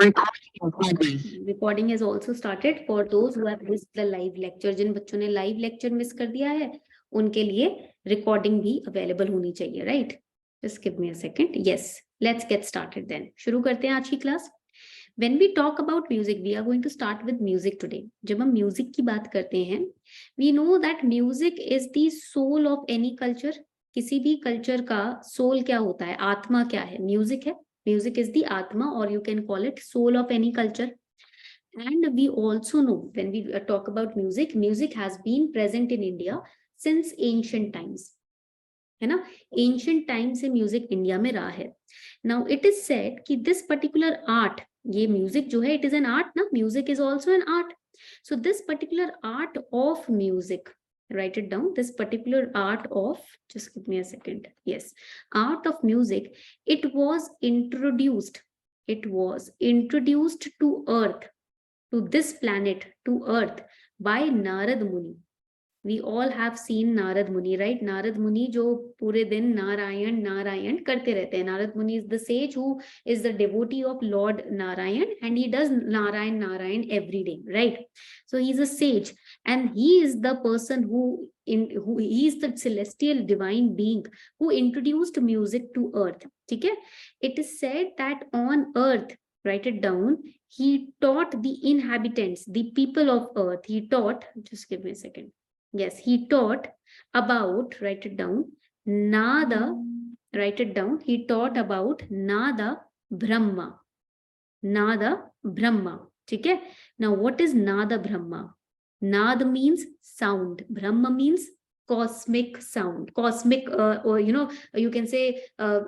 Recording has also started for those who have missed the live lecture. जिन बच्चों ने live lecture miss कर दिया है उनके लिए रिकॉर्डिंग भी अवेलेबल होनी चाहिए, right? Just give me a second. Yes, let's get started then. शुरू करते हैं आज की class. When we talk about music, we are going to start with music today. जब हम म्यूजिक की बात करते हैं, we know that music is the soul of any culture. किसी भी कल्चर का सोल क्या होता है, आत्मा क्या है? म्यूजिक है. Music is the atma, or you can call it soul of any culture. And we also know when we talk about music, music has been present in India since ancient times. है ना? Ancient time से music India में रहा है. Now it is said कि this particular art, ये music जो है, it is an art ना? Music is also an art. So this particular art of music, write it down, this particular art of, just give me a second. Yes, art of music, it was introduced to earth, to this planet, to earth by Narad Muni. We all have seen Narad Muni, right? Narad Muni जो पूरे दिन नारायण नारायण करते रहते हैं. Narad Muni is the sage who is the devotee of Lord Narayan, and he does Narayan Narayan every day, right? So he's a sage, and he is the person who he is the celestial divine being who introduced music to earth. ठीक है? It is said that on earth, write it down, he taught the inhabitants, the people of earth, he taught, just give me a second. Yes, he taught about, write it down, Nada, write it down, he taught about Nada Brahma. Nada Brahma. ठीक है? Now, what is Nada Brahma? Nada means sound. Brahma means cosmic sound. Cosmic, or you can say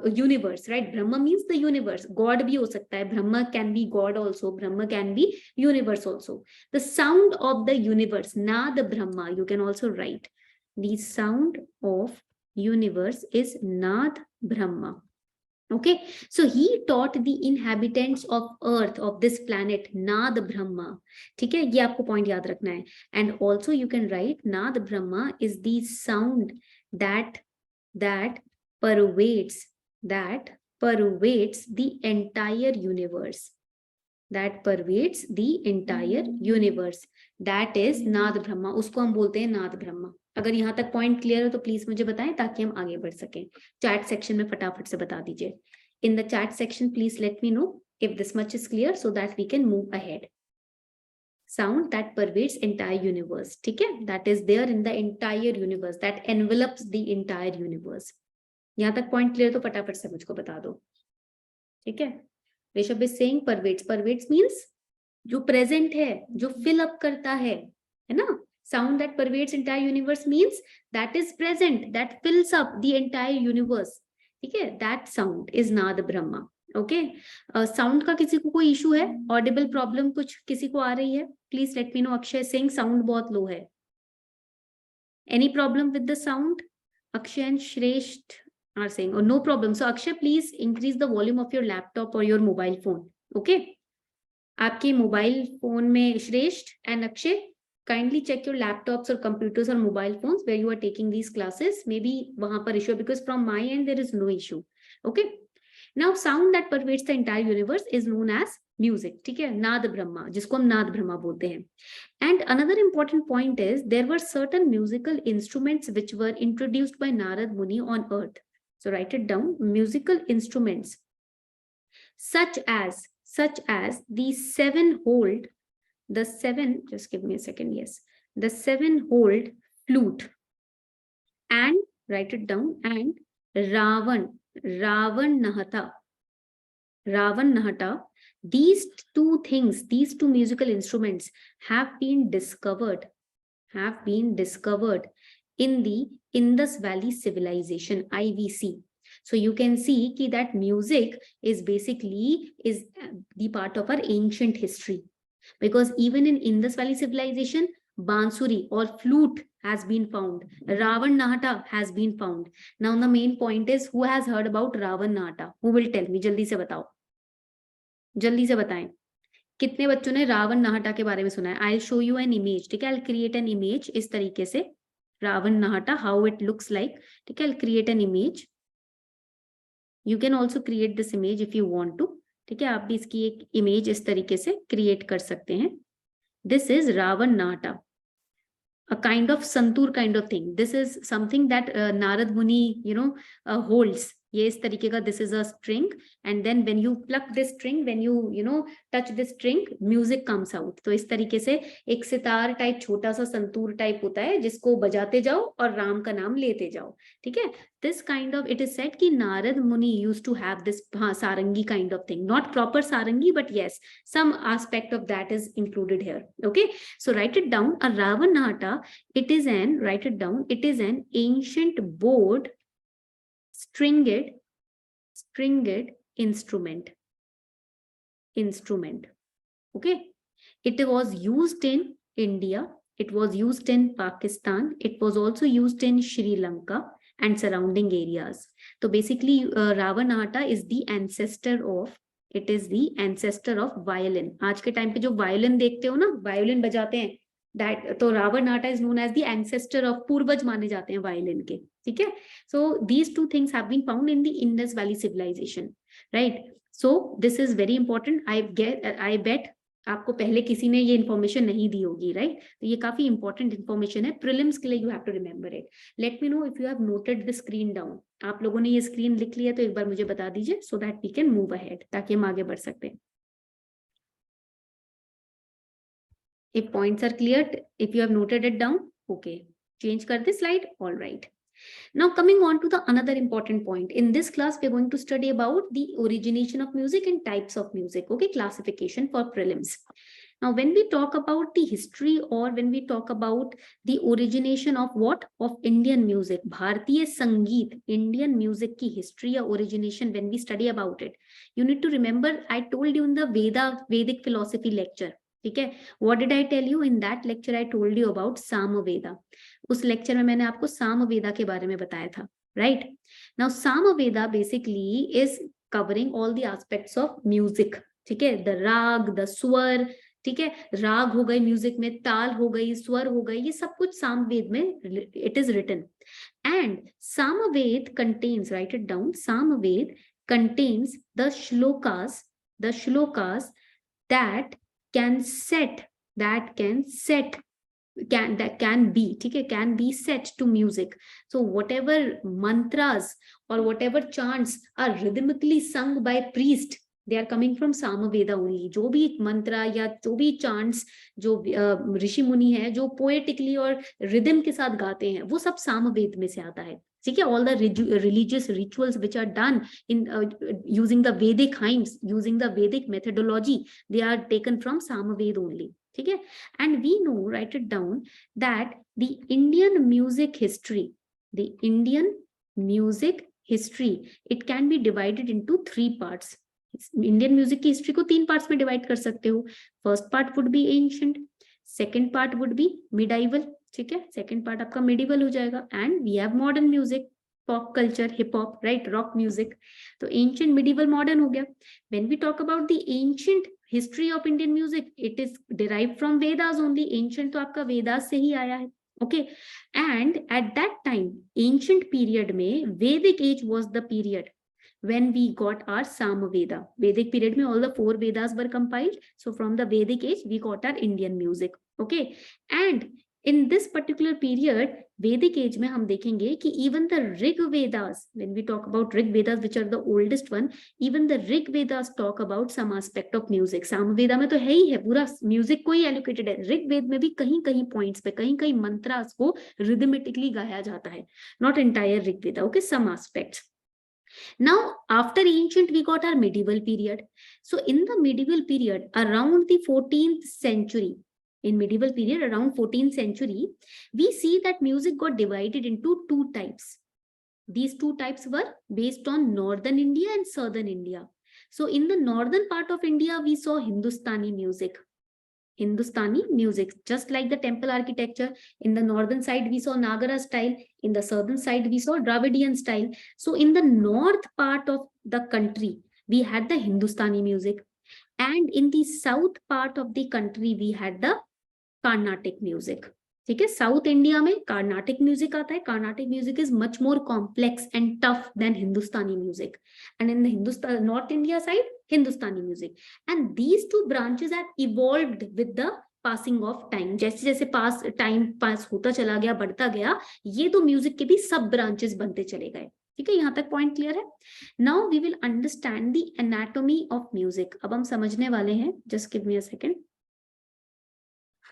universe, right? Brahma means the universe. God भी हो सकता है. Brahma can be God also. Brahma can be universe also. The sound of the universe, Nada Brahma, you can also write. The sound of universe is Nad Brahma. Okay, so he taught the inhabitants of earth, of this planet, Nad Brahma. ठीक है, ये आपको point याद रखना है. And also you can write Nad Brahma is the sound that pervades the entire universe. That pervades the entire universe. That is Nad Brahma. उसको हम बोलते हैं नाद ब्रह्मा. अगर यहाँ तक पॉइंट क्लियर हो तो प्लीज मुझे बताएं ताकि हम आगे बढ़ सकें. चैट सेक्शन में फटाफट से बता दीजिए. In the chat section, please let me know if this much is clear so that we can move ahead. Sound that pervades entire universe. ठीक है? That is there in the entire universe. That envelops the entire universe. यहाँ तक point clear तो फटाफट से मुझको बता दो. ठीक है? Rishabh is saying pervades. Pervades means जो प्रेजेंट है, जो फिल अप करता है ना? Sound that pervades entire universe means that is present, that fills up the entire universe. ठीक है? That sound is Nad Brahma. Okay, sound का किसी को कोई इशू है? ऑडिबल प्रॉब्लम कुछ किसी को आ रही है? Please let me know. Akshay Singh, sound बहुत लो है. Any problem with the sound? Akshay and Shreshth are saying no problem. So Akshay, please increase the volume of your laptop और योर मोबाइल फोन. ओके, आपके मोबाइल फोन में Shreshth and Akshay, kindly check your laptops or computers or mobile phones where you are taking these classes. Maybe wahan par issue, because from my end there is no issue. Okay, now sound that pervades the entire universe is known as music. ठीक है? नाद ब्रह्मा, जिसको हम नाद ब्रह्मा बोलते हैं. And another important point is there were certain musical instruments which were introduced by Narad Muni on earth. So write it down. Musical instruments such as the just give me a second. Yes, the 7-holed flute, and write it down, and Ravan Nahata. These two things, these two musical instruments have been discovered in the Indus Valley Civilization, IVC. So you can see ki that music is basically the part of our ancient history. Because even in Indus Valley Civilization, bansuri or flute has been found. Ravan Nahata has been found. Now the main point is, who has heard about Ravan Nahata? Who will tell me? जल्दी से बताओ, जल्दी से बताएं. कितने बच्चों ने रावण नाहटा के बारे में सुना है? I'll show you an image. ठीक है? I'll create an image इस तरीके से. Ravan Nahata, how it looks like. ठीक है? I'll create an image. You can also create this image if you want to. ठीक है, आप भी इसकी एक इमेज इस तरीके से क्रिएट कर सकते हैं. दिस इज रावण नाटा, a kind of santur kind of thing. This is something that Narad Muni, holds. ये इस तरीके का, this is a string, and then when you pluck this string, when you touch this string, music comes out. तो इस तरीके से एक sitar type, छोटा सा संतूर टाइप होता है जिसको बजाते जाओ और राम का नाम लेते जाओ. ठीक है, this kind of, it is said कि नारद मुनि used to have this sarangi kind of thing, not proper sarangi, but yes, some aspect of that is included here. Okay, so write it down. A Ravanata, write it down, it is an ancient bowed stringed instrument. Okay, it was used in India, it was used in Pakistan, it was also used in Sri Lanka and surrounding areas. So basically Ravanata is the ancestor of, it is the ancestor of violin. आज के time पे जो violin देखते हो ना, violin बजाते हैं, that तो Ravanata is known as the ancestor of, पूर्वज माने जाते हैं violin के. ठीक है, so these two things have been found in the Indus Valley civilization, right? So this is very important. I bet आपको पहले किसी ने ये इन्फॉर्मेशन नहीं दी होगी, राइट? तो ये काफी इंपॉर्टेंट इन्फॉर्मेशन है प्रीलिम्स के लिए. You have to remember it. Let me know if you have noted the screen down. आप लोगों ने ये स्क्रीन लिख लिया तो एक बार मुझे बता दीजिए, so that we can move ahead, ताकि हम आगे बढ़ सकते हैं. If points are clear, if you have noted it down, okay. Change कर दे slide, all right. Now coming on to the another important point. In this class, we are going to study about the origination of music and types of music. Okay, classification for prelims. Now, when we talk about the history, or when we talk about the origination of what? Of Indian music, Bharatiya Sangeet, Indian music ki history or origination, when we study about it, you need to remember, I told you in the Vedic philosophy lecture. ठीक है, what did I tell you in that lecture? I told you about Samaveda. उस lecture में मैंने आपको सामवेदा के बारे में बताया था, right? Now Samaveda basically is covering all the aspects of music. ठीक है, द राग, द स्वर, ठीक है, राग हो गई म्यूजिक में, ताल हो गई, स्वर हो गई, ये सब कुछ सामवेद में it is written. And Samaveda contains, write it down, Samaveda contains the shlokas that can be, ठीक है, can be set to music. So whatever mantras or whatever chants are rhythmically sung by priest, they are coming from Samaveda only. जो भी मंत्रा या जो भी chants जो ऋषि मुनि है जो poetically और rhythm के साथ गाते हैं, वो सब सामवेद में से आता है. ठीक है, all the religious rituals which are done in using the Vedic hymns, using the Vedic methodology, they are taken from Samaved only. ठीक है, and we know, write it down, that the Indian music history, it can be divided into 3 parts. Indian music की history को 3 parts में divide कर सकते हो. First part would be ancient, second part would be medieval. ठीक है, सेकंड part आपका मिडिवल हो जाएगा. And we have modern music, pop culture, hip hop, right, rock music. तो एंशिएंट, मिडिवल, मॉडर्न हो गया. When we talk about the ancient history of Indian music, it is derived from Vedas only. Ancient तो आपका वेदास से ही आया है. Okay, and at that time, ancient period में, Vedic age was the period when we got our Samaveda. Vedic period में all the 4 Vedas were compiled. So from the Vedic age, we got our Indian music. Okay. And in this particular period, Vedic age में हम देखेंगे कि even the Rig Vedas, when we talk about Rig Vedas, which are the oldest one, even the Rig Vedas talk about some aspect of music. Samaveda में तो है ही है, पूरा music को ही allocated है. ऋग वेद में भी कहीं पॉइंट्स पे, कहीं मंत्रास को rhythmically गाया जाता है. Not entire Rig Veda. Okay, some aspects. Now, after ancient, we got our medieval period. So in the medieval period, around the 14th century, around 14th century, we see that music got divided into 2 types. These 2 types were based on northern India and southern India. So in the northern part of India, we saw Hindustani music, just like the temple architecture. In the northern side, we saw Nagara style. In the southern side, we saw Dravidian style. So in the north part of the country, we had the Hindustani music. And in the south part of the country, we had the Carnatic music. ठीक है, south India में Carnatic music आता है. Carnatic music is much more complex and tough than Hindustani music. And in the north India side, Hindustani music. And these two branches have evolved with the passing of time. जैसे जैसे time pass होता चला गया, बढ़ता गया, ये तो म्यूजिक के भी सब ब्रांचेस बनते चले गए. ठीक है, यहां तक पॉइंट क्लियर है. Now we will understand the anatomy of music. अब हम समझने वाले हैं. Just give me a second.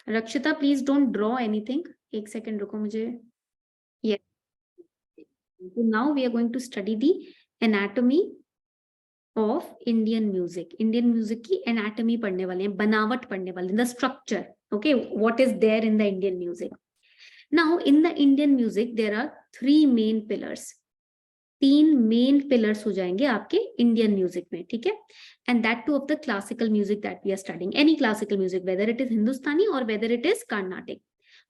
Rakshita please don't draw anything. एक सेकेंड रुको मुझे. yes. So now we are going to study the anatomy of Indian music. Indian music की anatomy पढ़ने वाले हैं, बनावट पढ़ने वाले हैं, the structure. Okay, what is there in the Indian music? Now in the Indian music there are three main pillars. 3 main pillars हो जाएंगे आपके इंडियन म्यूजिक में. ठीक है, and that too of the classical music that we are studying. Any classical music, whether it is Hindustani और whether it is Carnatic.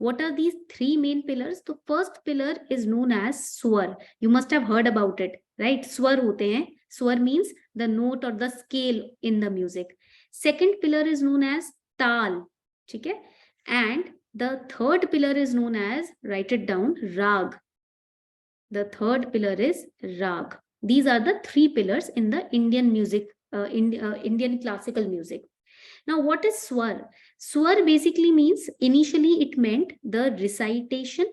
What are these 3 main pillars? The first pillar is known as swar. You must have heard about it, right? Swar होते हैं. Swar means the note or the scale in the music. Second pillar is known as tal. ठीक है, and the third pillar is known as, write it down, rag. The third pillar is rag. These are the 3 pillars in the Indian music, Indian classical music. Now, what is swar? Swar basically means, initially it meant the recitation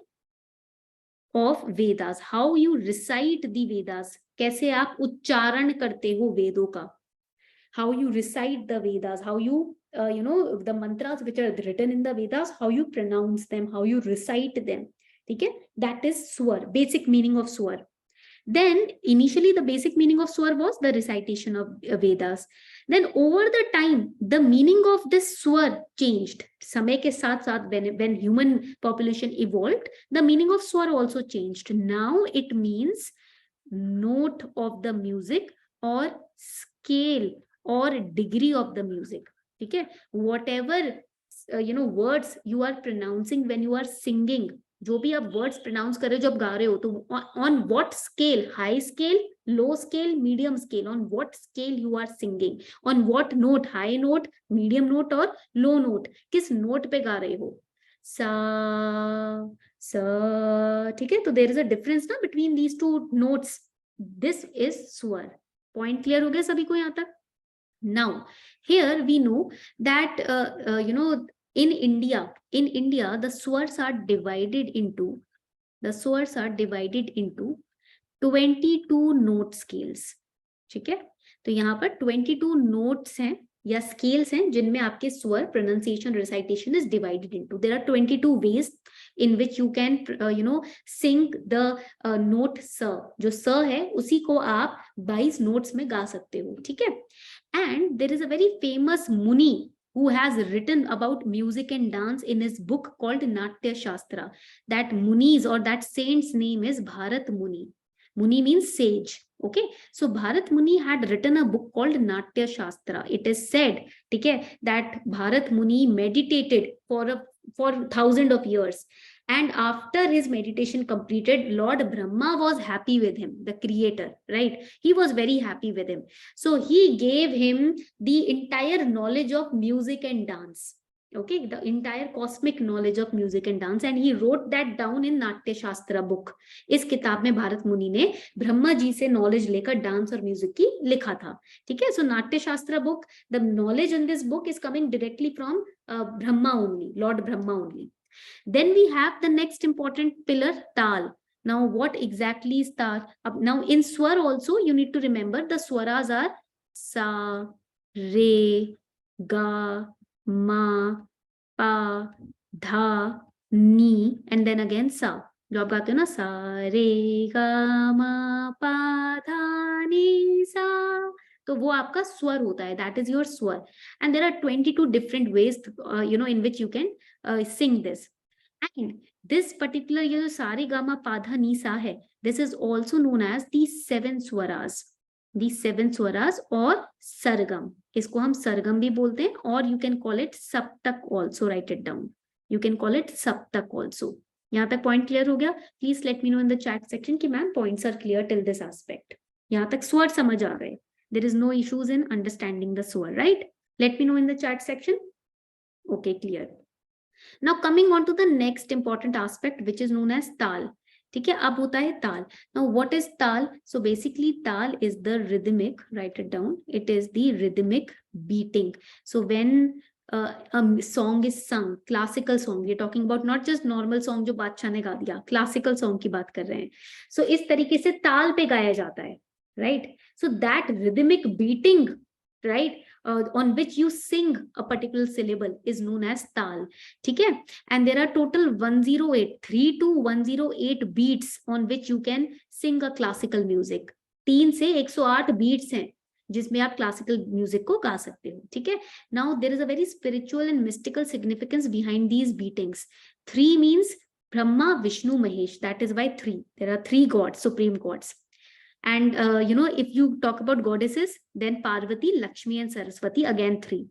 of Vedas. How you recite the Vedas. कैसे आप उच्चारण करते हो वेदों का. How you recite the Vedas. How you, the mantras which are written in the Vedas, how you pronounce them, how you recite them. ठीक है, that is swar, basic meaning of swar. Then initially the basic meaning of swar was the recitation of Vedas. Then over the time the meaning of this swar changed. समय के साथ साथ when human population evolved, the meaning of swar also changed. Now it means note of the music or scale or degree of the music. ठीक है, whatever words you are pronouncing when you are singing, जो भी आप words pronounce कर रहे हो, जब गा रहे हो, तो on what scale, high scale, low scale, medium scale, on what scale you are singing, on what note, high note, medium note और लो नोट, किस नोट पे गा रहे हो. सा सा. ठीक है, तो देयर इज अ डिफरेंस ना between these two notes. This is swar. Point clear हो गया सभी को यहाँ तक? Now here we know that in India the swars are divided into 22 note scales. ठीक है, तो यहाँ पर 22 notes हैं या scales हैं जिनमें आपके स्वर, pronunciation, recitation is divided into. There are 22 ways in which you can sing the note sa. जो sa है उसी को आप 22 notes में गा सकते हो. ठीक है, and there is a very famous Muni who has written about music and dance in his book called Natya Shastra. That Muni's or that saint's name is Bharat Muni. Muni means sage. Okay, so Bharat Muni had written a book called Natya Shastra. It is said, okay, that Bharat Muni meditated for thousands of years, and after his meditation completed, Lord Brahma was happy with him, the creator, right? He was very happy with him, so he gave him the entire knowledge of music and dance. Okay, the entire cosmic knowledge of music and dance, and he wrote that down in Natya Shastra book. इस किताब में भारत मुनि ने ब्रह्मा जी से knowledge लेकर dance और music की लिखा था. ठीक है, सो नाट्य शास्त्र book, the knowledge in this book is coming directly from Brahma only, Lord Brahma only. Then we have the next important pillar, tal. Now what exactly is tal? Now in swar also you need to remember the swaras are sa, re, ga, ma, pa, dha, ni, and then again sa. जो आप गाते हो ना, सा रे गा मा पा धा नी सा, तो वो आपका स्वर होता है. That is your swar. And there are 22 different ways in which you can sing this. And this particular ये जो सारे गामा पाधा नीसा है, this is also known as the 7 swaras. The 7 swaras और सरगम. इसको हम सरगम भी बोलते हैं, और you can call it सप्तक also. Write it down. You can call it सप्तक also. यहाँ तक पॉइंट क्लियर हो गया? Please let me know in the chat section कि ma'am points are clear till this aspect. यहाँ तक स्वर समझ आ गए? There is no issues in understanding the swar, right? Let me know in the chat section. Okay, clear. Now coming on to the next important aspect, which is known as tal. ठीक है। अब होता है ताल। Now what is taal? So basically taal is the rhythmic, right it down, it is the rhythmic beating. So when song is sung, classical song, ये talking about not just normal song जो बादशाह ने गा दिया, क्लासिकल सॉन्ग की बात कर रहे हैं. सो इस तरीके से ताल पे गाया जाता है, right. So that rhythmic beating, right, on which you sing a particular syllable is known as tal. ठीक है. And there are total 108, 3 to 108 beats on which you can sing a classical music. 3 से 108 beats हैं जिसमें आप classical music को गा सकते हो. ठीक है. Now there is a very spiritual and mystical significance behind these beatings. 3 means Brahma, Vishnu, Mahesh. That is why 3. There are 3 gods, supreme gods. And if you talk about goddesses, then Parvati, Lakshmi and Saraswati, again 3.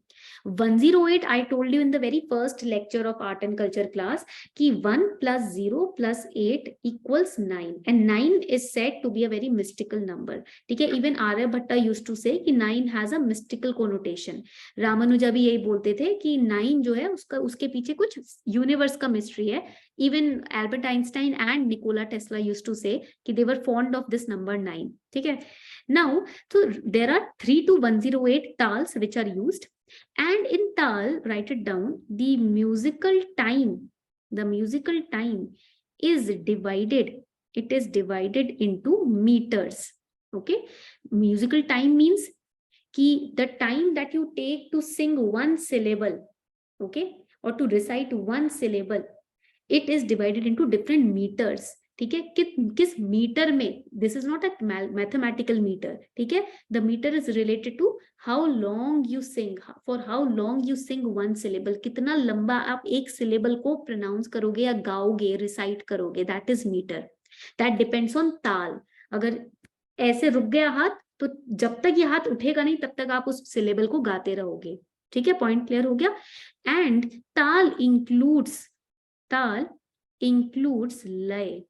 108, I told you in the very first lecture of art and culture class ki 1 plus 0 plus 8 equals 9, and 9 is said to be a very mystical number. ठीक है. Even Aryabhatta used to say कि 9 has a mystical connotation. Ramanuja भी यही बोलते थे कि 9 जो है उसके पीछे कुछ यूनिवर्स का मिस्ट्री है. Even Albert Einstein and Nikola Tesla used to say कि they were fond of this number 9. ठीक है. Now, so there are 3 to 108 tals which are used, and in tal, write it down, the musical time is divided. It is divided into meters. Okay. Musical time means कि the time that you take to sing one syllable, okay, or to recite one syllable, it is divided into different meters. ठीक है. किस metre में, this is not a mathematical metre. ठीक है. The metre is related to how long you sing, for how long you sing one syllable, कितना लंबा आप एक सिलेबल को प्रोनाउंस करोगे या गाओगे, रिसाइट करोगे, that is metre. That depends on taal. अगर ऐसे रुक गया हाथ तो जब तक ये हाथ उठेगा नहीं तब तक आप उस सिलेबल को गाते रहोगे. ठीक है. पॉइंट क्लियर हो गया. एंड ताल includes lay.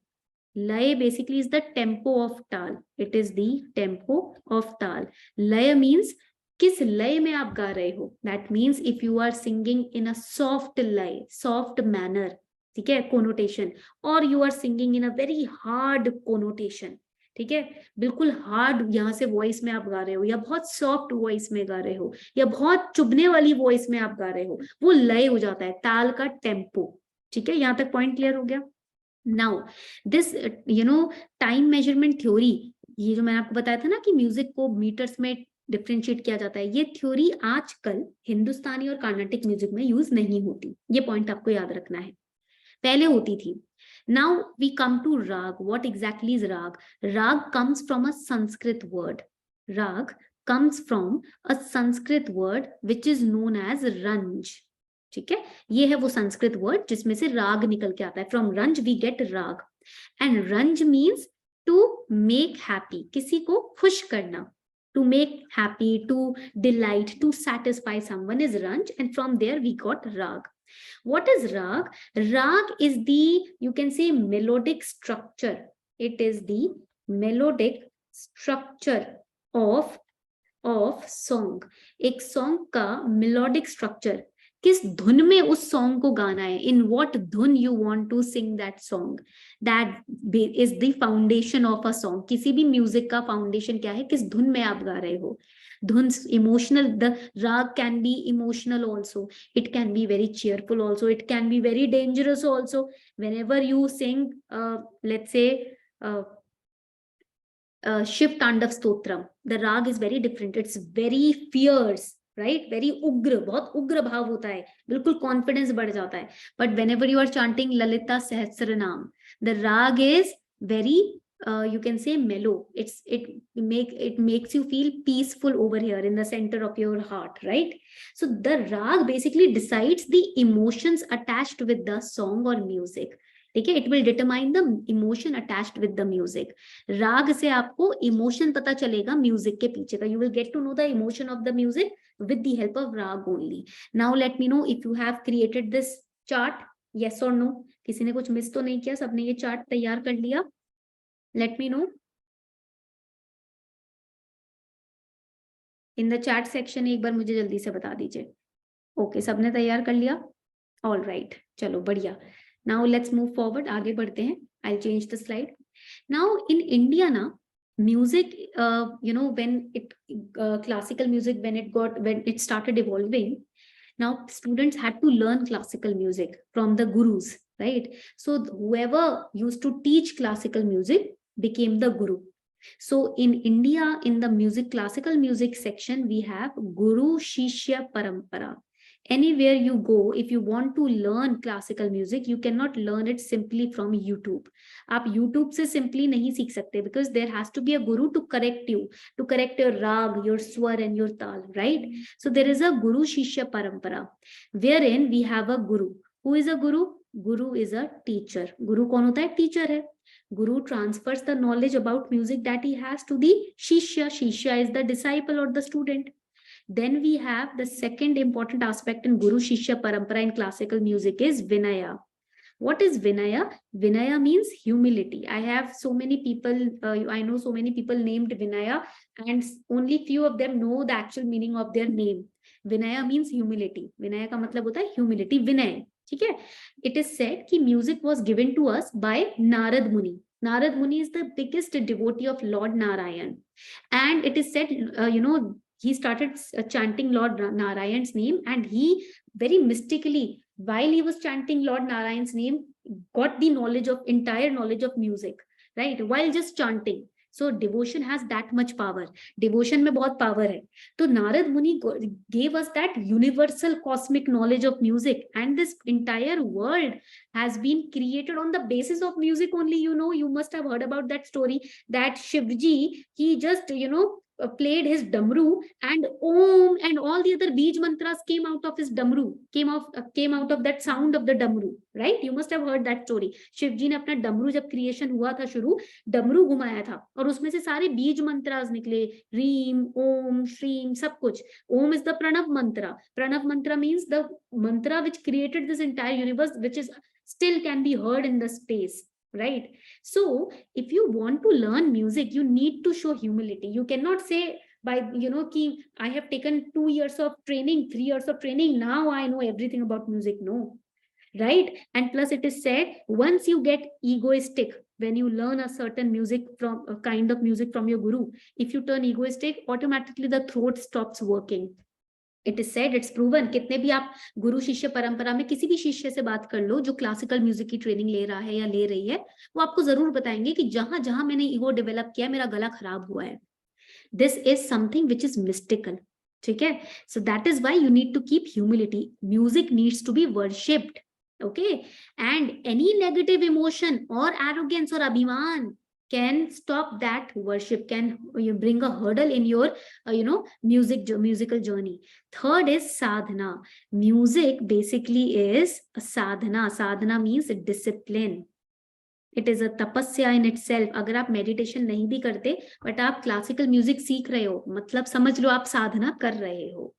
Lay basically is the tempo of tal. It is the tempo of tal. Lay means किस लय में आप गा रहे हो. That means if you are singing in a soft lay, soft manner, ठीक है, connotation, or you are singing in a very hard connotation. ठीक है. बिल्कुल हार्ड यहाँ से वॉइस में आप गा रहे हो, या बहुत सॉफ्ट वॉइस में गा रहे हो, या बहुत चुभने वाली वॉइस में आप गा रहे हो, वो लय हो जाता है, ताल का टेम्पो. ठीक है. यहां तक पॉइंट क्लियर हो गया. Now this time measurement theory, ये जो मैंने आपको बताया था ना कि म्यूजिक को मीटर्स में डिफरेंशिएट किया जाता है, ये थ्योरी आजकल हिंदुस्तानी और कार्नाटिक म्यूजिक में यूज नहीं होती. ये पॉइंट आपको याद रखना है. पहले होती थी. Now we come to raag. What exactly is raag? Raag comes from a Sanskrit word. Raag comes from a Sanskrit word which is known as ranj. ठीक है. ये है वो संस्कृत वर्ड जिसमें से राग निकल के आता है. From ranj we get raag. And ranj means to make happy, किसी को खुश करना. To make happy, to delight, to satisfy someone is ranj, and from there we got raag. What is rag? Rag is the, you can say, melodic structure. It is the melodic structure of song. एक song का melodic structure, किस धुन में उस song को गाना है, in what dhun you want to sing that song, that is the foundation of a song. किसी भी म्यूजिक का फाउंडेशन क्या है, किस धुन में आप गा रहे हो. धुन इमोशनल, द राग can be emotional also, it can be very cheerful also, it can be very dangerous also. Whenever you sing let's say Shiv Tandav Stotram, the rag is very different. It's very fierce, right? Very उग्र, बहुत उग्र भाव होता है, बिल्कुल confidence बढ़ जाता है. But whenever you are chanting Lalita Sahasranam, the rag is very you can say mellow. It makes you feel peaceful over here in the center of your heart, right? So the rag basically decides the emotions attached with the song or music. ठीक है. It will determine the emotion attached with the music. राग से आपको emotion पता चलेगा music के पीछे का. You will get to know the emotion of the music with the help of raag only. Now let me know if you have created this chart, yes और no. किसी ने कुछ मिस तो नहीं किया, सबने ये चार्ट तैयार कर लिया? Late me know in the chat section. एक बार मुझे जल्दी से बता दीजिए. ओके, सबने तैयार कर लिया. ऑल राइट, चलो बढ़िया. Now let's move forward. आगे बढ़ते हैं. I'll change the slide. Now in India ना, music, when it classical music, when it started evolving, now students had to learn classical music from the gurus, right? So whoever used to teach classical music became the guru. So in India, in the classical music section, we have Guru Shishya Parampara. Anywhere you go, if you want to learn classical music, you cannot learn it simply from YouTube. आप YouTube से simply नहीं सीख सकते, because there has to be a guru to correct you, to correct your rag, your swar and your tal, right? So there is a Guru Shishya Parampara, wherein we have a guru. Who is a guru? Guru is a teacher. Guru कौन होता है? Teacher है. Guru transfers the knowledge about music that he has to the Shishya. Shishya is the disciple or the student. Then we have the second important aspect in Guru Shishya Parampara in classical music is Vinaya. What is Vinaya? Vinaya means humility. I have so many people, I know so many people named Vinaya, and only few of them know the actual meaning of their name. Vinaya means humility. Vinaya का मतलब होता है humility, Vinay. ठीक है? It is said कि music was given to us by Narad Muni. Narad Muni is the biggest devotee of Lord Narayan, and it is said, he started chanting Lord Narayan's name, and he very mystically, while he was chanting Lord Narayan's name, got the entire knowledge of music, right? While just chanting. So devotion has that much power. Devotion में बहुत power है. तो Narad Muni gave us that universal cosmic knowledge of music, and this entire world has been created on the basis of music only. You must have heard about that story that Shivji, he just, played his damru, and Om and all the other Bij mantras came out of his damru, came out of that sound of the damru, right? You must have heard that story. Shivji ने अपना डमरू, जब creation हुआ था शुरू, डमरू घुमाया था और उसमें से सारे बीज मंत्रास निकले, रीम, ओम, श्रीम, सब कुछ. Om is the pranav mantra. Pranav mantra means the mantra which created this entire universe, which is still can be heard in the space. Right? So if you want to learn music, you need to show humility. You cannot say by, ki I have taken 2 years of training, 3 years of training, now I know everything about music. No, right? And plus it is said, once you get egoistic, when you learn a certain kind of music from your guru, if you turn egoistic, automatically the throat stops working. It is said, it's proven, कितने भी आप गुरु शिष्य परंपरा में किसी भी शिष्य से बात कर लो जो क्लासिकल म्यूजिक की ट्रेनिंग ले रहा है या ले रही है, वो आपको जरूर बताएंगे कि जहां जहां मैंने ईगो डेवलप किया, मेरा गला खराब हुआ है. This is something which is mystical. ठीक है? So that is why you need to keep humility. Music needs to be worshipped. Okay, and any negative emotion or arrogance or abhiman can stop that worship, can bring a hurdle in your musical journey. Third is sadhana. Music basically is a sadhana. Sadhana means discipline. It is a tapasya in itself. अगर आप meditation नहीं भी करते but आप classical music सीख रहे हो, मतलब समझ लो आप साधना कर रहे हो.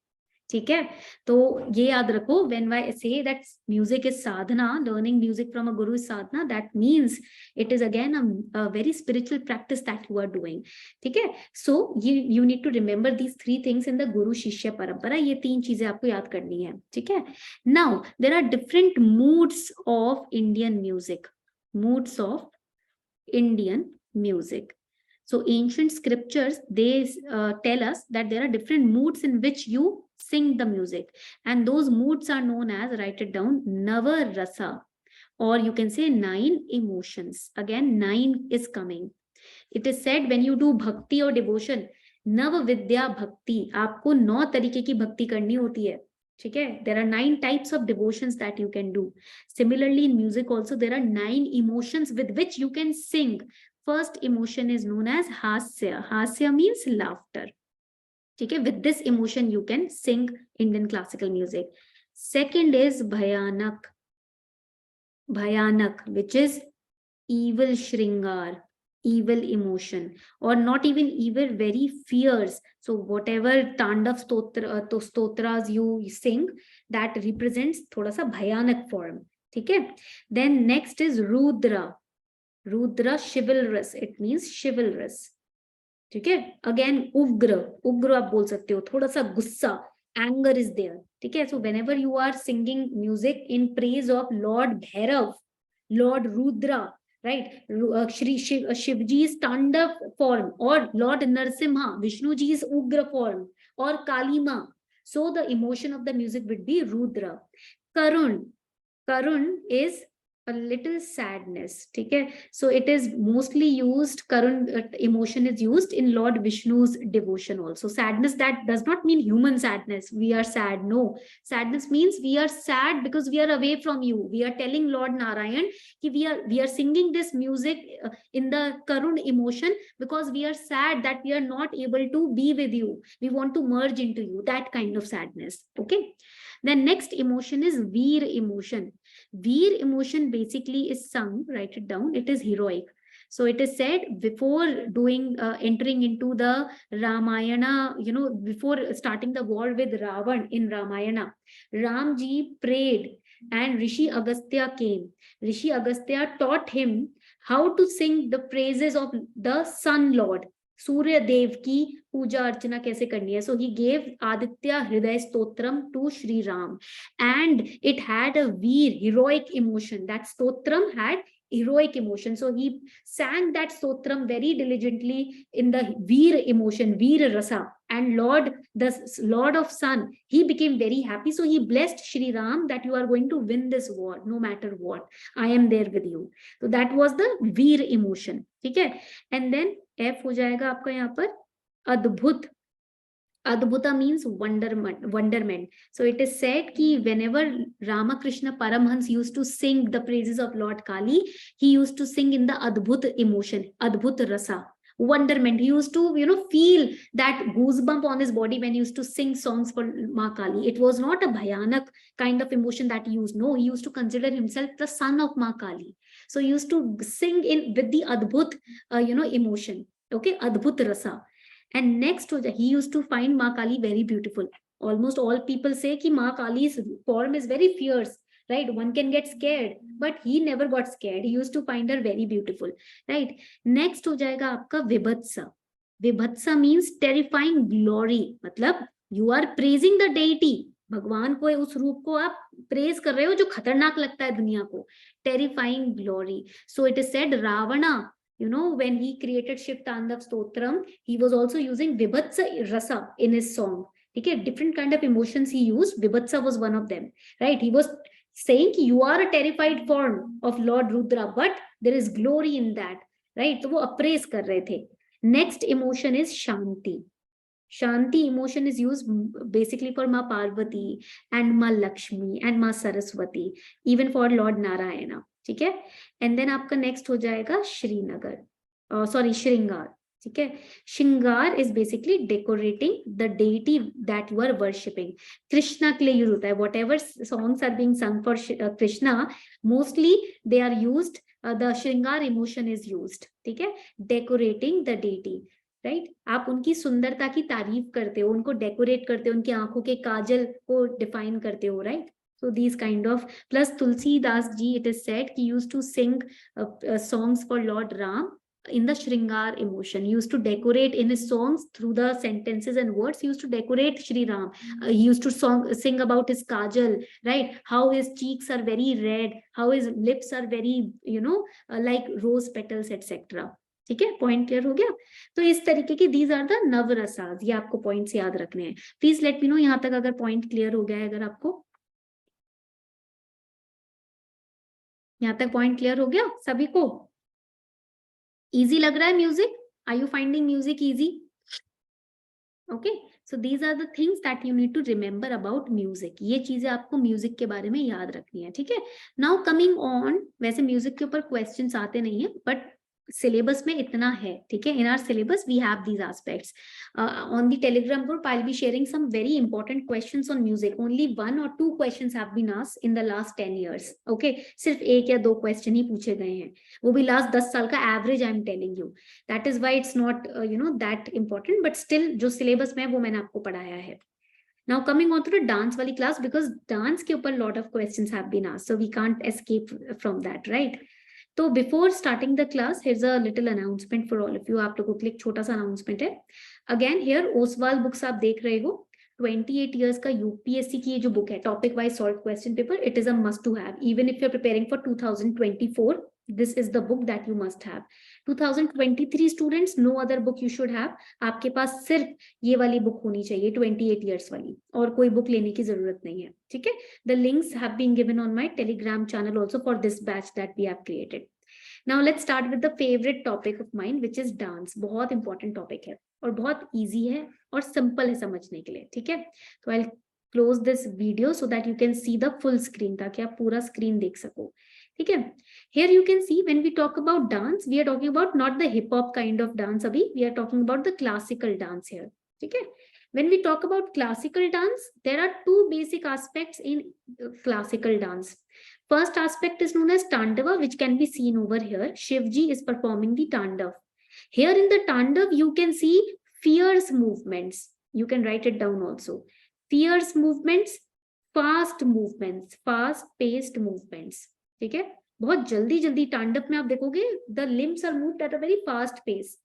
ठीक है? तो ये याद रखो, when I say that music is sadhana, learning music from a guru is sadhana, that means it is again a very spiritual practice that you are doing. ठीक है? So you need to remember these 3 things in the guru shishya parampara. ये 3 चीजें आपको याद करनी है. ठीक है? Now there are different moods of Indian music. Moods of Indian music. So ancient scriptures, they tell us that there are different moods in which you sing the music, and those moods are known as, write it down, Nava Rasa, or you can say 9 emotions. Again, 9 is coming. It is said when you do bhakti or devotion, Nava Vidya Bhakti, आपको 9 तरीके की भक्ति करनी होती है. ठीक है? There are 9 types of devotions that you can do. Similarly in music also there are 9 emotions with which you can sing. First emotion is known as hasya. Hasya means laughter. Okay, with this emotion you can sing Indian classical music. Second is bhayanak. Bhayanak, which is evil shringar, evil emotion, or not even evil, very fierce. So whatever tandav stotras you sing, that represents thoda sa bhayanak form. Okay? Then next is rudra. Rudra, chivalrous. It means chivalrous. ठीक है? Again उग्र. उग्र आप बोल सकते हो, थोड़ा सा गुस्सा, एंगर इज देयर. ठीक है? So whenever you are singing music in praise of lord Bhairav, Lord Rudra, right? Shri Shivji's Tandav form, or Lord Narsimha, Vishnuji's Ugra form, or Kalima. So the emotion of the music would be Rudra. Karun. Karun is a little sadness. Okay, so it is mostly used. Karun emotion is used in Lord Vishnu's devotion also. Sadness, that does not mean human sadness. We are sad. No, sadness means we are sad because we are away from you. We are telling Lord Narayan कि we are singing this music in the Karun emotion because we are sad that we are not able to be with you. We want to merge into you. That kind of sadness. Okay. The next emotion is Veer emotion. Veer emotion basically is sung, write it down, it is heroic. So it is said before entering into the Ramayana, before starting the war with Ravan in Ramayana, Ramji prayed and Rishi Agastya came. Rishi Agastya taught him how to sing the praises of the Sun Lord. सूर्य देव की पूजा अर्चना कैसे करनी है. So he gave Aditya Hriday Stotram to Shri Ram, and it had a veer, heroic emotion. That stotram had heroic emotion. So he sang that stotram very diligently in the veer emotion, veer rasa. And the Lord of Sun, he became very happy. So he blessed Shri Ram that you are going to win this war, no matter what. I am there with you. So that was the veer emotion. ठीक है. And then F हो जाएगा आपका यहाँ पर अद्भुत. Adbhuta means wonderment. So it is said कि whenever Ramakrishna Paramhans used to sing the praises of Lord Kali, he used to sing in the Adbhut emotion, Adbhut rasa, wonderment. He used to, feel that goosebump on his body when he used to sing songs for Ma Kali. It was not a bhayanak kind of emotion that he used. No, he used to consider himself the son of Ma Kali. So he used to sing in with the Adbhut, emotion. Okay, Adbhut rasa. And next, he used to find Ma Kali very beautiful. Almost all people say that Ma Kali's form is very fierce, right? One can get scared, but he never got scared. He used to find her very beautiful, right? Next हो जाएगा आपका विभत्सा. विभत्सा means terrifying glory. मतलब you are praising the deity. भगवान को, उस रूप को आप प्रेज कर रहे हो जो खतरनाक लगता है दुनिया को. Terrifying glory. So it is said Ravana, when he created Shiv Tandav Stotram, he was also using Vibhatsa Rasa in his song. Okay, different kind of emotions he used. Vibhatsa was one of them, right? He was saying you are a terrified form of Lord Rudra, but there is glory in that, right? So वो appraise कर रहे थे. Next emotion is Shanti. Shanti emotion is used basically for Ma Parvati and Ma Lakshmi and Ma Saraswati, even for Lord Narayana. ठीक है. And then आपका next हो जाएगा Srinagar, sorry श्रृंगार. ठीक है. Shringar is basically decorating the deity that you are worshipping. Krishna के लिए यूज होता है. Whatever songs are being सung for Krishna, mostly they are used, the shringar emotion is used. ठीक है. Decorating the deity, right. आप उनकी सुंदरता की तारीफ करते हो, उनको डेकोरेट करते हो, उनकी आंखों के काजल को डिफाइन करते हो, right. So these kind of, plus Tulsi Das ji, it is said he used to sing songs for Lord Ram in the Shringar emotion. He used to decorate in his songs through the sentences and words. He used to decorate Shri Ram. He used to sing about his kajal, right? How his cheeks are very red, how his lips are very, like rose petals, etc. ठीक है. Point clear हो गया. तो इस तरीके के these are the नवरसाज. ये आपको पॉइंट्स याद रखने हैं. प्लीज लेट मी नो यहाँ तक अगर पॉइंट क्लियर हो गया है. अगर आपको यहाँ तक पॉइंट क्लियर हो गया सभी को? इजी लग रहा है music? Are you finding music easy? Okay. So these are the things that you need to remember about music. ये चीजें आपको म्यूजिक के बारे में याद रखनी है. ठीक है. नाउ कमिंग ऑन, वैसे म्यूजिक के ऊपर क्वेश्चंस आते नहीं है, बट सिलेबस में इतना है. ठीक है. In our syllabus we have these aspects. On the Telegram group I will be sharing some very important questions on music. Only 1 or 2 questions have been asked in the last 10 years. Okay. सिर्फ 1 या 2 question ही पूछे गए हैं, वो भी last 10 साल का average. I am telling you that is why it's not that important, but still जो सिलेबस में है वो मैंने आपको पढ़ाया है. Now coming on to the dance वाली क्लास, because dance के ऊपर lot of questions have been asked, so we can't escape from that, right? तो before starting the class, here's a little announcement for all of you. आप लोगों के लिए एक छोटा सा अनाउंसमेंट है. अगेन हियर ओसवाल बुक्स आप देख रहे हो. 28 years का यूपीएससी की ये जो बुक है, topic wise solve question paper, it is a must to have even if you are preparing for 2024. This is the book that you must have. 2023 students, no other book you should have. आपके पास सिर्फ ये वाली book होनी चाहिए 28 years वाली, और कोई बुक लेने की जरूरत नहीं है. ठीक है. The links have been given on my Telegram channel also for this batch that we have created. Now let's start with the favorite topic of mine, which is dance. बहुत important topic है और बहुत easy है और simple है समझने के लिए. ठीक है. तो I'll close this video so that you can see the full screen, ताकि आप पूरा screen देख सको. ठीक है. Here you can see when we talk about dance, we are talking about not the hip hop kind of dance अभी, we are talking about the classical dance here. ठीक है. When we talk about classical dance, there are two basic aspects in classical dance. First aspect is known as Tandava, which can be seen over here. Shivji is performing the Tandav. Here in the Tandav, you can see fierce movements. You can write it down also. Fierce movements, fast-paced movements. ठीक है. बहुत जल्दी जल्दी तांडव में आप देखोगे, the limbs are moved at a very fast pace.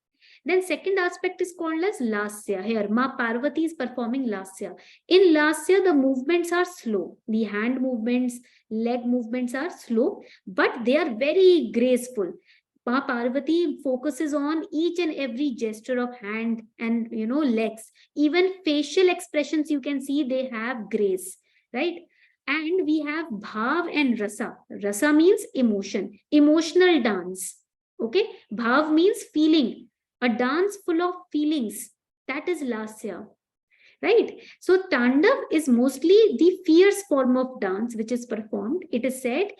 Then second aspect is called as Lasya. Here, Ma Parvati is performing Lasya. In Lasya, the movements are slow. The hand movements, leg movements are slow, but they are very graceful. Ma Parvati focuses on each and every gesture of hand and, legs. Even facial expressions, you can see they have grace, right? And we have Bhav and Rasa. Rasa means emotion, emotional dance. Okay, Bhav means feeling. A dance full of feelings, that is Lasya, right? So Tandav is mostly the fierce form of dance which is performed. It is said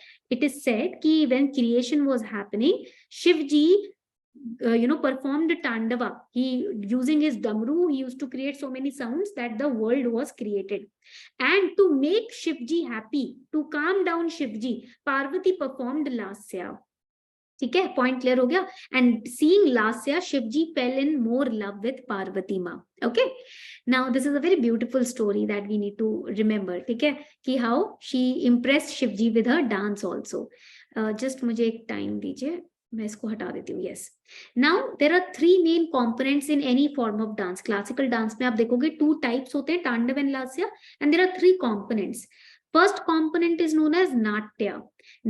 कि when creation was happening, Shivji performed Tandava. He, using his damru, he used to create so many sounds that the world was created. And to make Shivji happy, to calm down Shivji, Parvati performed Lasya. ठीक है. Point clear हो गया. And seeing lasya, Shivji fell in more love with Parvati माँ. Okay. Now this is a very beautiful story that we need to remember. ठीक है, कि how she impress Shivji with her dance also. Just मुझे एक टाइम दीजिए, मैं इसको हटा देती हूँ. Yes. Now there are 3 main components in any form of dance. Classical dance में आप देखोगे 2 टाइप्स होते हैं, तांडव and lasya, and there are 3 components. First component is known as Natya.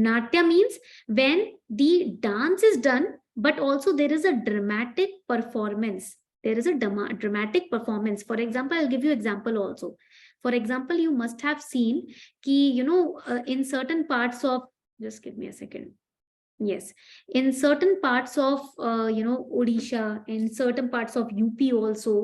Natya means when the dance is done, but also there is a dramatic performance. There is a dramatic performance. For example, I'll give you example also. For example, you must have seen ki, in certain parts of, just give me a second. Yes, in certain parts of, Odisha, in certain parts of UP also,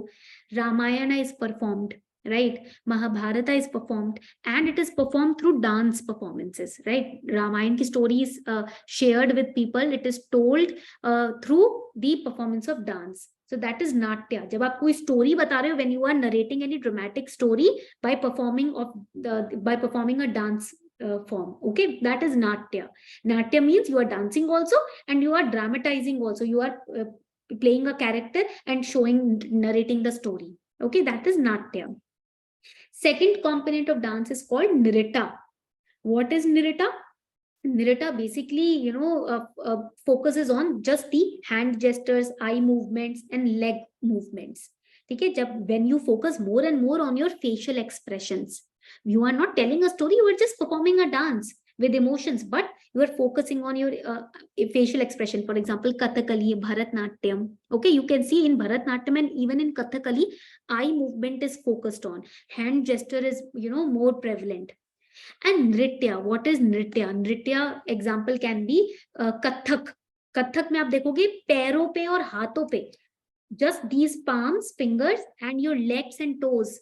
Ramayana is performed. Right, Mahabharata is performed, and it is performed through dance performances. Right, Ramayana ki story is shared with people. It is told through the performance of dance. So that is Natya. जब आप कोई story बता रहे हो, when you are narrating any dramatic story by performing a dance form. Okay, that is Natya. Natya means you are dancing also and you are dramatizing also. You are playing a character and narrating the story. Okay, that is Natya. Second component of dance is called Nritta. What is Nritta? Nritta basically, focuses on just the hand gestures, eye movements, and leg movements. Okay, when you focus more and more on your facial expressions, you are not telling a story, you are just performing a dance with emotions, but you are focusing on your facial expression. For example, Kathakali, Bharatnatyam. Okay, you can see in Bharatnatyam and even in Kathakali, eye movement is focused on. Hand gesture is, more prevalent. And Nritya, what is Nritya? Nritya example can be Kathak. Kathak में आप देखोगे पैरों पे और हाथों पे, just these palms, fingers, and your legs and toes.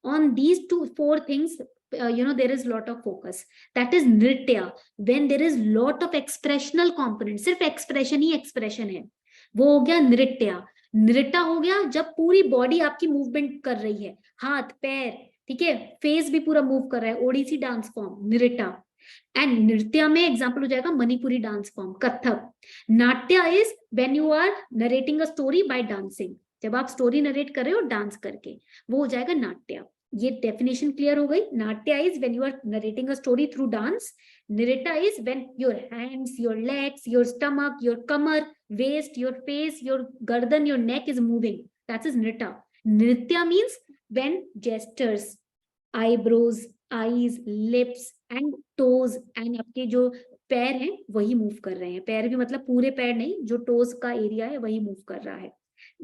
On these 4 things, there is lot of focus. That is Nritya. When there is lot of expressional components, सिर्फ expression ही expression है, वो हो गया नृत्य. नृत्य हो गया जब पूरी बॉडी आपकी मूवमेंट कर रही है, हाथ पैर, ठीक है, फेस भी पूरा मूव कर रहा है. ओडिसी डांस फॉर्म नृत्य. एंड नृत्य में एग्जांपल हो जाएगा Manipuri dance form Kathak. Natya is when you are narrating a story by dancing. जब आप स्टोरी नरेट कर रहे हो डांस करके, वो हो जाएगा नाट्य. ये डेफिनेशन क्लियर हो गई. Natya is when you are narrating a story through dance. Nritya is when your hands, your legs, your stomach, your कमर, waist, your face, your gardan, your neck is moving. That is nritta. Nritya means when gestures, eyebrows, eyes, lips and toes and आपके जो पैर हैं वही move कर रहे हैं. पैर भी मतलब पूरे पैर नहीं, जो टोज का एरिया है वही मूव कर रहा है.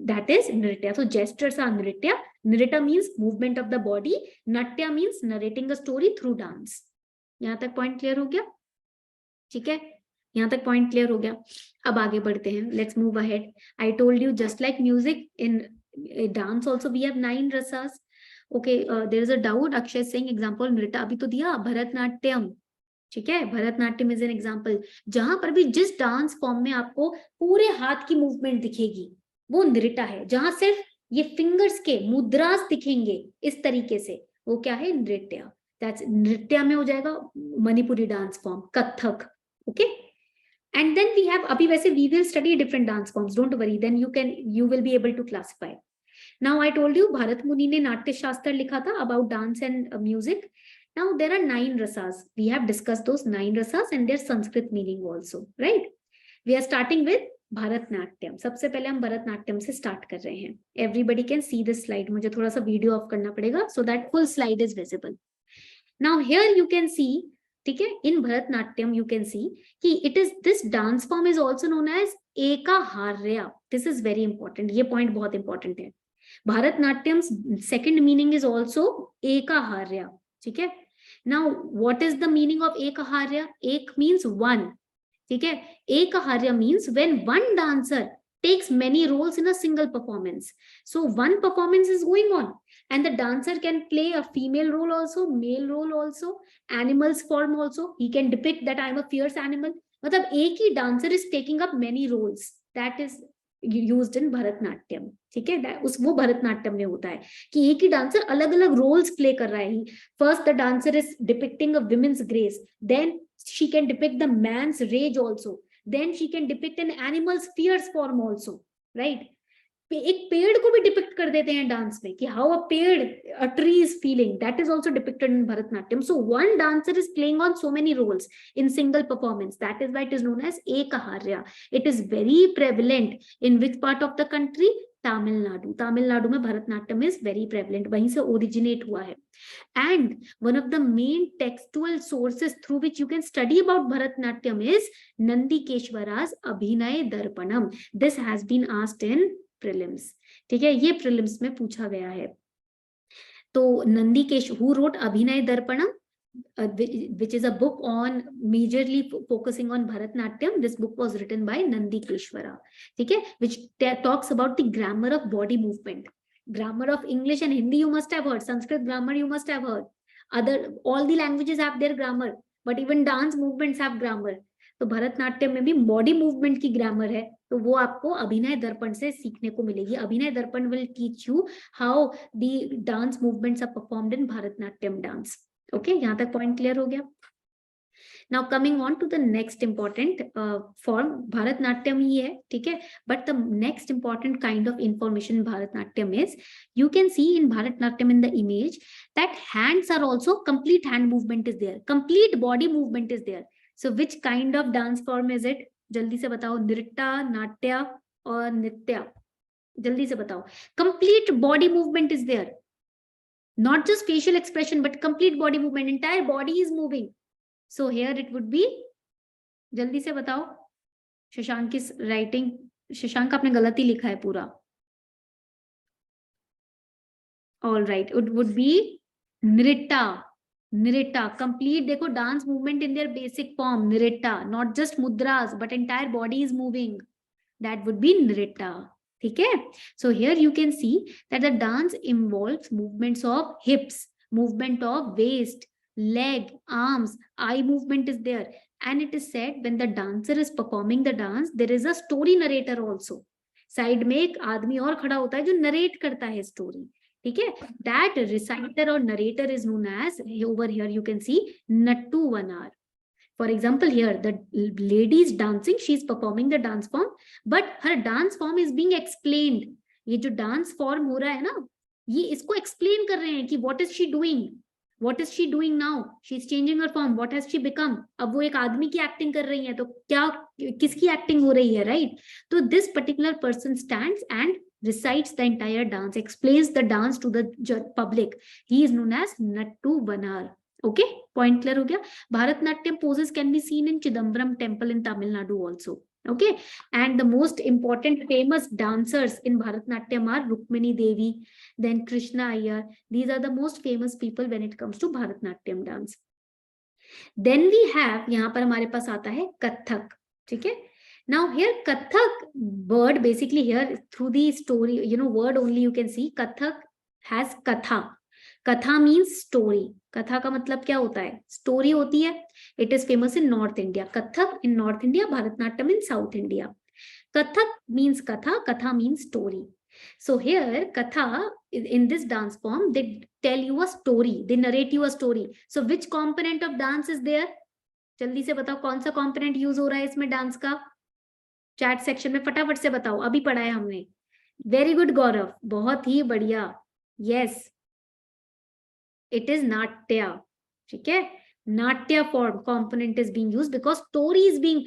That is nritya. So gestures are nritya. Nritya means movement of the body. Natya means narrating a story through dance. यहाँ तक पॉइंट क्लियर हो गया? ठीक है, यहाँ तक पॉइंट क्लियर हो गया. अब आगे बढ़ते हैं. Let's move ahead. I told you just like music, in dance also we have 9 rasas. Okay, there is a doubt. Akshay Singh example नृत्य अभी तो दिया. भरतनाट्यम, ठीक है, भरतनाट्यम इज एन एग्जांपल. जहां पर भी जिस डांस फॉर्म में आपको पूरे हाथ की मूवमेंट दिखेगी वो नृत्य है. जहां सिर्फ ये फिंगर्स के मुद्रास दिखेंगे इस तरीके से, वो क्या है? नृत्य. दैट्स नृत्य में हो जाएगा Manipuri dance form, Kathak. Okay, and then we have, अभी वैसे we will study different dance forms, don't worry, then you will be able to classify. Now I told you Bharat Muni ने नाट्य शास्त्र लिखा था about dance and music. Now there are 9 rasas. We have discussed those 9 rasas and their Sanskrit meaning also, right? We are starting with Bharatnatyam. सबसे पहले हम भरतनाट्यम से start कर रहे हैं. Everybody can see this slide. मुझे थोड़ा सा वीडियो ऑफ करना पड़ेगा so that full slide is visible. Now here you can see, ठीक है, in Bharatnatyam you can see कि it is, this dance form is also known as Ekaharya. This is very important. ये point बहुत important है. Bharatnatyam's second meaning is also Ekaharya. ठीक है. Now what is the meaning of Ekaharya? Ek means one. ठीक है. Ekaharya means when one dancer takes many roles in a single performance. So one performance is going on and the dancer can play a female role also, male role also, animals form also. He can depict that I am a fierce animal. मतलब एक ही dancer is taking up many roles. That is used in Bharatanatyam. ठीक है, उस वो भरतनाट्यम में होता है कि एक ही डांसर अलग अलग रोल्स प्ले कर रहा है. First the dancer is depicting a women's grace, then she can depict the man's rage also, then she can depict an animal's fierce form also, right. एक पेड़ को भी डिपिक्ट कर देते हैं डांस में कि हाउ अ पेड़, a tree is feeling. That is also depicted in Bharatanatyam. So one dancer is playing on so many roles in single performance. That is why it is known as Ekaharya. It is very prevalent in which part of the country? Tamil Nadu. Tamil Nadu में Bharatanatyam is very prevalent, वहीं से originate हुआ है. And one of the main textual sources through which you can study about Bharatanatyam is Nandikeshvara's Abhinaya Darpanam. This has been asked in prelims. ठीक है, ये prelims में पूछा गया है. तो नंदीकेश, हु रोट अभिनय दर्पणम, which is a book on majorly focusing on Bharatnatyam. This book was written by Nandikeshwara, ठीक है, which talks about the grammar of body movement. Grammar of English and Hindi you must have heard. Sanskrit grammar you must have heard. All the languages have their grammar, but even dance movements have grammar. तो भरतनाट्यम में भी body movement की grammar है, तो वो आपको अभिनय दर्पण से सीखने को मिलेगी. Abhinaya Darpana will teach you how the dance movements are performed in Bharatanatyam dance. Okay, यहाँ तक पॉइंट क्लियर हो गया. Now coming on to the next important form. Bharatanatyam ही है, ठीक है, but the next important kind of information Bharatanatyam is, you can see in Bharatanatyam in the image that hands are also, complete hand movement is there, complete body movement is there. So which kind of dance form is it? जल्दी से बताओ. नृत्य, नाट्य और नृत्य. जल्दी से बताओ. Complete body movement is there. Not just facial expression, but complete body movement. Entire body is moving. So here it would be, जल्दी से बताओ. शशांक की राइटिंग, शशांक आपने गलती लिखा है पूरा. All right, it would be नृत्य. नृत्य complete, देखो dance movement in their basic form. नृत्य, not just mudras, but entire body is moving. That would be नृत्य. ठीक है. So here you can see that the dance involves movements of hips, movement of waist, leg, arms, eye movement is there. And it is said when the dancer is performing the dance, there is a story narrator also. Side में एक आदमी और खड़ा होता है जो narrate करता है स्टोरी. ठीक है. That reciter or narrator is known as, over here you can see, Nattu Vanar. For example, here the lady is dancing, she is performing the dance form, but her dance form is being explained. ये जो dance form हो रहा है ना, ये इसको explain कर रहे हैं कि what is she doing, what is she doing now, she is changing her form, what has she become. अब वो एक आदमी की acting कर रही है, तो क्या किसकी acting हो रही है, right? तो this particular person stands and recites the entire dance, explains the dance to the public. He is known as Nattu Banar. Okay, point clear हो गया. Bharatnatyam poses can be seen in Chidambaram temple in Tamil Nadu also. Okay, and the most important famous dancers in Bharatnatyam are Rukmini Devi, then Krishna Iyer. These are the most famous people when it comes to Bharatnatyam dance. Then we have, यहाँ पर हमारे पास आता है कथक. ठीक है. Now here Kathak word, basically here through the story, you know, word only you can see Kathak has katha. Katha means story. Katha का मतलब क्या होता है? Story होती है. It is famous in North India. Kathak in North India, Bharatnatyam in South India. Kathak means katha. Katha means story. So here katha, in this dance form, they tell you a story. They narrate you a story. So which component of dance is there? जल्दी से बताओ कौन सा component use हो रहा है इसमें dance का? चैट सेक्शन में फटाफट से बताओ, अभी पढ़ा है हमने. वेरी गुड गौरव, बहुत ही बढ़िया. यस, इट इज नाट्य. ठीक है, natya form component is being used because story is being,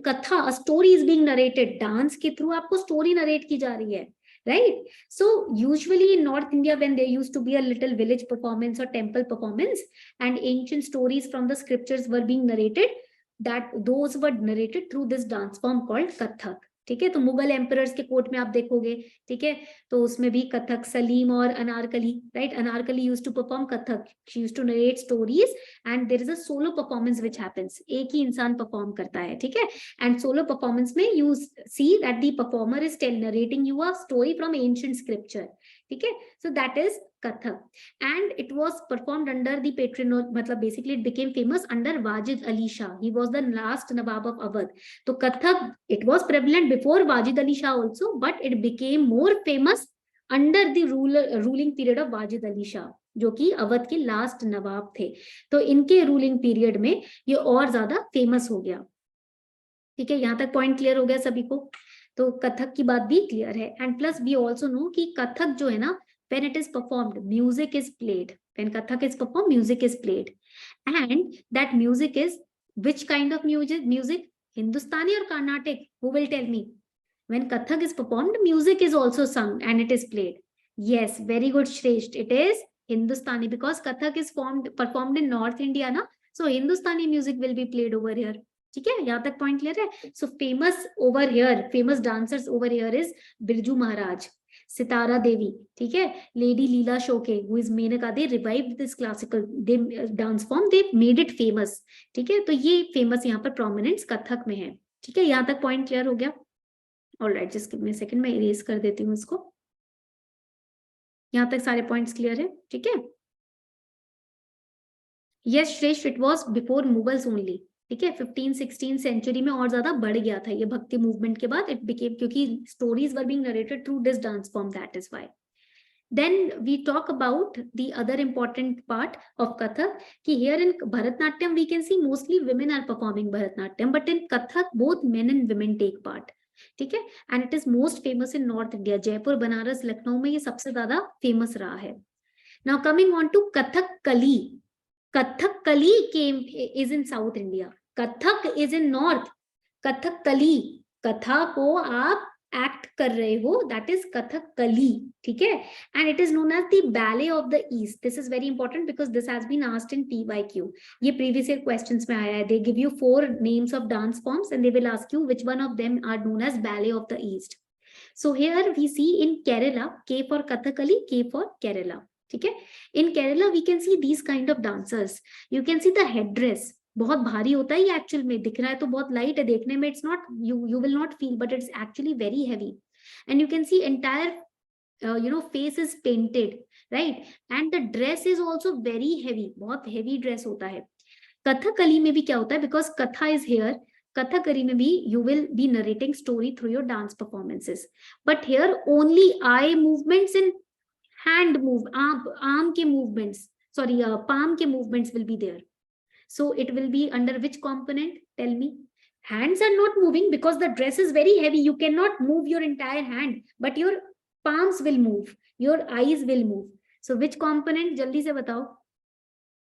katha, story is being narrated. Dance के थ्रू आपको स्टोरी नरेट की जा रही है, right? So usually in North India, when there used to be a little village performance or temple performance and ancient stories from the scriptures were being narrated, that those were narrated through this dance form called Kathak. ठीक है, तो Mughal emperors के court में आप देखोगे, ठीक है, तो उसमें भी कथक, सलीम और Anarkali, right? Anarkali used to perform Kathak, she used to narrate stories and there is a solo performance which happens. एक ही इंसान परफॉर्म करता है, ठीक है, एंड सोलो परफॉर्मेंस में you see that the performer is narrating you a story from ancient scripture. ठीक है, so that is Kathak, and it was performed under the patronage, मतलब basically it became famous under Wajid Ali Shah. He was the last Nawab of Awadh. So Kathak, it was prevalent before Wajid Ali Shah also, but it became more famous under the ruling period of Wajid Ali Shah, जो कि अवध के last नवाब थे. तो इनके ruling period में ये और ज्यादा फेमस हो गया. ठीक है, यहाँ तक पॉइंट क्लियर हो गया सभी को? तो कथक की बात भी क्लियर है. And plus we also know कि कथक जो है ना, when it is performed, music is played. When Kathak is performed, music is played. And that music is which kind of music? Hindustani or Carnatic? Who will tell me? When Kathak is performed, music is also sung and it is played. Yes, very good, Shresht. It is Hindustani because Kathak is performed in North India, na? So Hindustani music will be played over here. ठीक है, यहाँ तक point clear है? So famous over here, famous dancers over here is Birju Maharaj, Sitara Devi, ठीक है, lady Leela Sokhey, who is Menaka. They revived this classical dance form, they made it famous. ठीक है, तो ये फेमस यहाँ पर प्रोमिनेंस कथक में है. ठीक है, यहाँ तक पॉइंट क्लियर हो गया? Alright, just give me a second, मैं इरेज कर देती हूँ इसको. यहाँ तक सारे पॉइंट्स क्लियर है? ठीक है. यस श्रेष्ठ, it was before Mughals only. ठीक है, 15-16 सेंचुरी में और ज्यादा बढ़ गया था ये भक्ति मूवमेंट के बाद. इट बिकेम, क्योंकि stories were being narrated through this dance form, that is why. Then we talk about the other important part of Kathak. कि here in Bharatnatyam we can see mostly women are performing Bharatnatyam, but in Kathak both men and women take part. ठीक है, and it is most famous in North India. Jaipur, Banaras, Lucknow में ये सबसे ज्यादा famous रहा है. Now coming on to Kathakali. Kathakali is in South India. Kathak is in North. Kathakali, कथा को आप एक्ट कर रहे हो, दैट इज कथकली. ठीक है, and it is known as the ballet of the east. This is very important because this has been asked in PYQ. ये previous year questions में आया है. They give you 4 names of dance forms and they will ask you which one of them are known as ballet of the east. So here we see in Kerala, K for Kathakali, K for Kerala. ठीक है, इन Kerala we can see these kind of dancers. You can see the headdress, बहुत भारी होता है ये. Actual में दिख रहा है तो बहुत लाइट है देखने में, it's not, you will not feel, but it's actually very heavy. And you can C entire face is painted, right, and the dress is also very heavy, बहुत हैवी ड्रेस होता है. कथकली में भी क्या होता है, बिकॉज कथा इज हेयर, कथकली में भी you will be narrating story through your dance performances, but here only eye movements and hand move, arm के मूवमेंट्स, सॉरी palm के movements will be there. So it will be under which component? Tell me. Hands are not moving because the dress is very heavy. You cannot move your entire hand, but your palms will move, your eyes will move. So which component? जल्दी से बताओ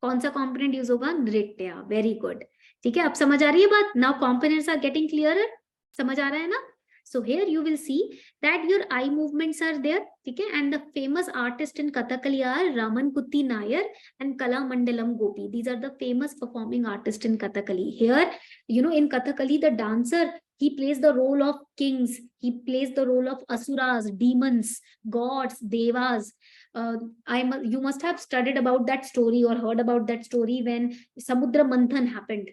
कौन सा component use होगा? नृत्य. Very good. ठीक है, अब समझ आ रही है बात? Now components are getting clearer. समझ आ रहा है ना? So here you will see that your eye movements are there, okay? And the famous artists in Kathakali are Raman Kutti Nair and Kala Mandalam Gopi. These are the famous performing artists in Kathakali. Here, in Kathakali, the dancer, he plays the role of kings, he plays the role of asuras, demons, gods, devas. You must have studied about that story or heard about that story when Samudra Manthan happened.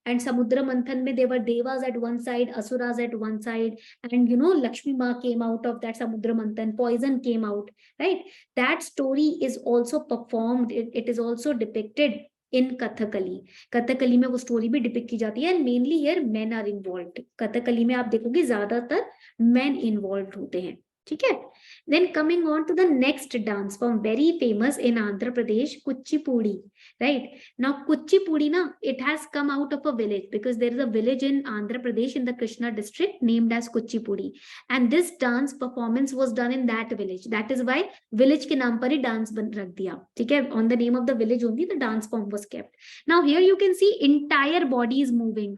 And Samudra Manthan mein there were devas at one side, asuras at one side, and Lakshmi Ma came out of that Samudra Manthan, poison came out, right? That story is also performed, it is also depicted in Kathakali. Kathakali में वो story भी depict की जाती है, and mainly here men are involved. Kathakali में आप देखोगे ज्यादातर men involved होते हैं, ठीक है? Then coming on to the next dance form, very famous in Andhra Pradesh, Kuchipudi, right? Now Kuchipudi na, it has come out of a village because there is a village in Andhra Pradesh in the Krishna district named as Kuchipudi, and this dance performance was done in that village. That is why village के नाम पर ही dance बन रख दिया, ठीक है? On the name of the village only the dance form was kept. Now here you can see entire body is moving.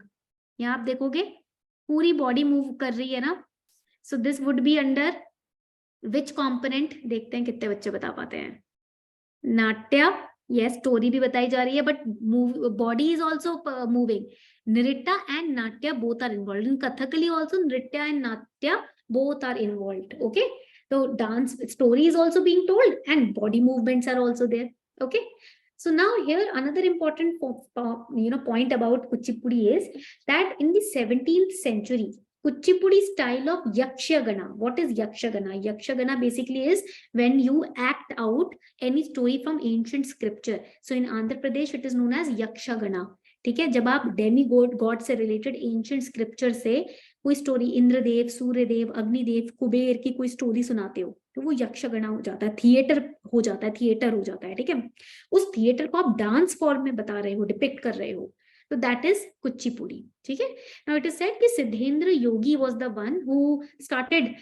यहाँ आप देखोगे पूरी body move कर रही है ना? So this would be under which component? देखते हैं कितने बच्चे बता पाते हैं. नाट्य, yes, story भी बताई जा रही है, but body is also moving. Nritya and Natya both are involved. In Kathakali also Nritya and Natya both are involved. Okay, so dance story is also being told and body movements are also there. Okay, so now here another important point about Kuchipudi is that in the 17th century Kuchipudi style of Yakshagana. What is Yakshagana? Yakshagana basically is when you act out any story from ancient scripture. So in Andhra Pradesh it is known as Yakshagana. ठीक है, जब आप Demi God से related ancient scripture से कोई story, Indradev, Suryadev, Agnidev, Kuber की कोई story सुनाते हो तो वो यक्षगणा हो जाता है, थिएटर हो जाता है, ठीक है? उस थिएटर को आप डांस फॉर्म में बता रहे हो, डिपिक्ट कर रहे हो, तो दैट इज कुचिपुड़ी, ठीक है? नाउ इट इज सेड कि Siddhendra Yogi was the one who started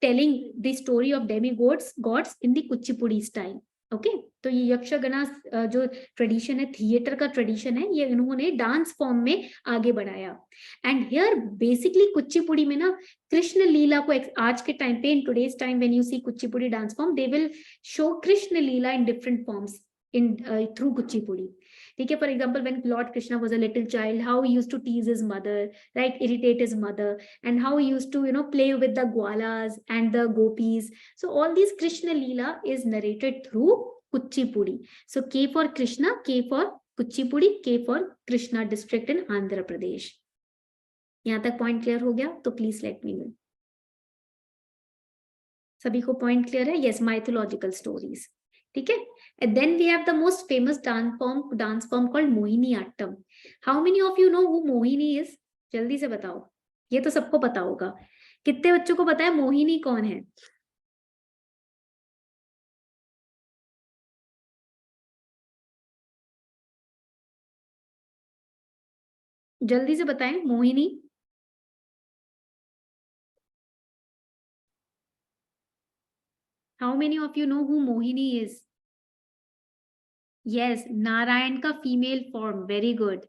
telling the story of demi gods in the Kuchipudi style. Okay, तो ये यक्षगणा जो ट्रेडिशन है, थिएटर का ट्रेडिशन है, ये इन्होंने डांस फॉर्म में आगे बढ़ाया. एंड हियर बेसिकली कुचिपुड़ी में ना कृष्ण लीला को आज के टाइम पे, in today's time when you see Kuchipudi dance form, they will show Krishna Leela in different forms in through Kuchipudi. ठीक है, for example when lord Krishna was a little child, how he used to tease his mother, right, irritate his mother, and how he used to play with the gwalas and the gopis. So all this Krishna Leela is narrated through Kuchipudi. So K for Krishna, K for Kuchipudi, K for Krishna district in Andhra Pradesh. यहां तक point clear हो गया? तो please let me no. सभी को point clear है? Yes, mythological stories. ठीक है. And then we have the most famous dance form called Mohiniyattam. How many of you know who Mohini is? जल्दी से बताओ. ये तो सबको पता होगा. कितने बच्चों को पता है मोहिनी कौन है? जल्दी से बताएं Mohini. How many of you know who Mohini is? Yes, Narayan ka female form. Very good.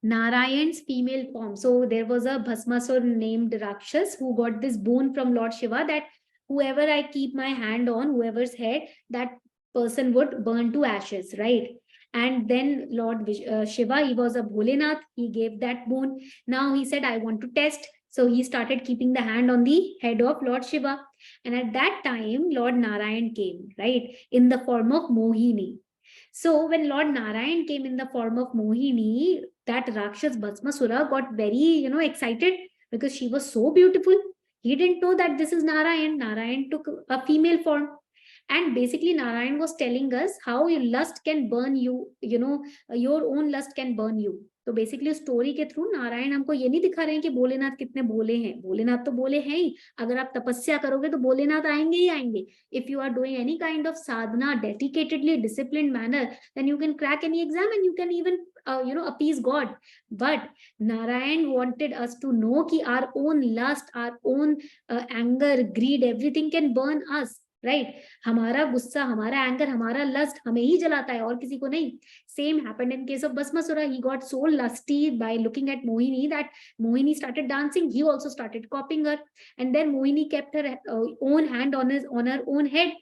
Narayan's female form. So there was a Bhasmasur named Rakshas who got this boon from Lord Shiva that whoever I keep my hand on, whoever's head, that person would burn to ashes, right? And then Lord Shiva, he was a Bholenath, he gave that boon. Now he said, I want to test. So he started keeping the hand on the head of Lord Shiva. And at that time, Lord Narayan came, right, in the form of Mohini. So when Lord Narayan came in the form of Mohini, that Rakshas Bhasmasura got very, excited because she was so beautiful. He didn't know that this is Narayan. Narayan took a female form. And basically Narayan was telling us how your lust can burn you, your own lust can burn you. तो basically story के through Narayan हमको ये नहीं दिखा रहे हैं कि भोलेनाथ कितने भोले हैं. भोलेनाथ तो भोले हैं ही. अगर आप तपस्या करोगे तो भोलेनाथ आएंगे ही आएंगे. If you are doing any kind of sadhana dedicatedly disciplined manner, then you can crack any exam and you can even appease God. But Narayan wanted us to know कि our own lust, our own anger, greed, everything can burn us. Right हमारा गुस्सा, हमारा anger, हमारा lust हमें ही जलाता है और किसी को नहीं. Same happened in case of Bhasmasura. He got so lusty by looking at Mohini that Mohini started dancing. He also started copying her, and then Mohini kept her own hand on her own head.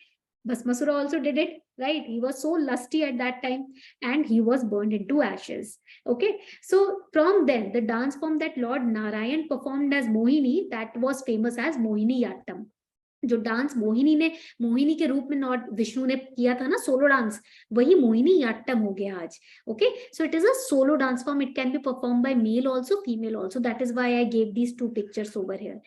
Bhasmasura also did it, right? He was so lusty at that time, and he was burned into ashes. Okay, so from then the dance form that Lord Narayan performed as Mohini, that was famous as Mohiniyattam. जो dance Mohini के रूप में Lord Vishnu ने किया था ना, solo dance, वही मोहिनीयाट्टम हो गया आज. Okay, so it is a solo dance form. It can be perform by male also, female also. That is why I gave these two pictures over here.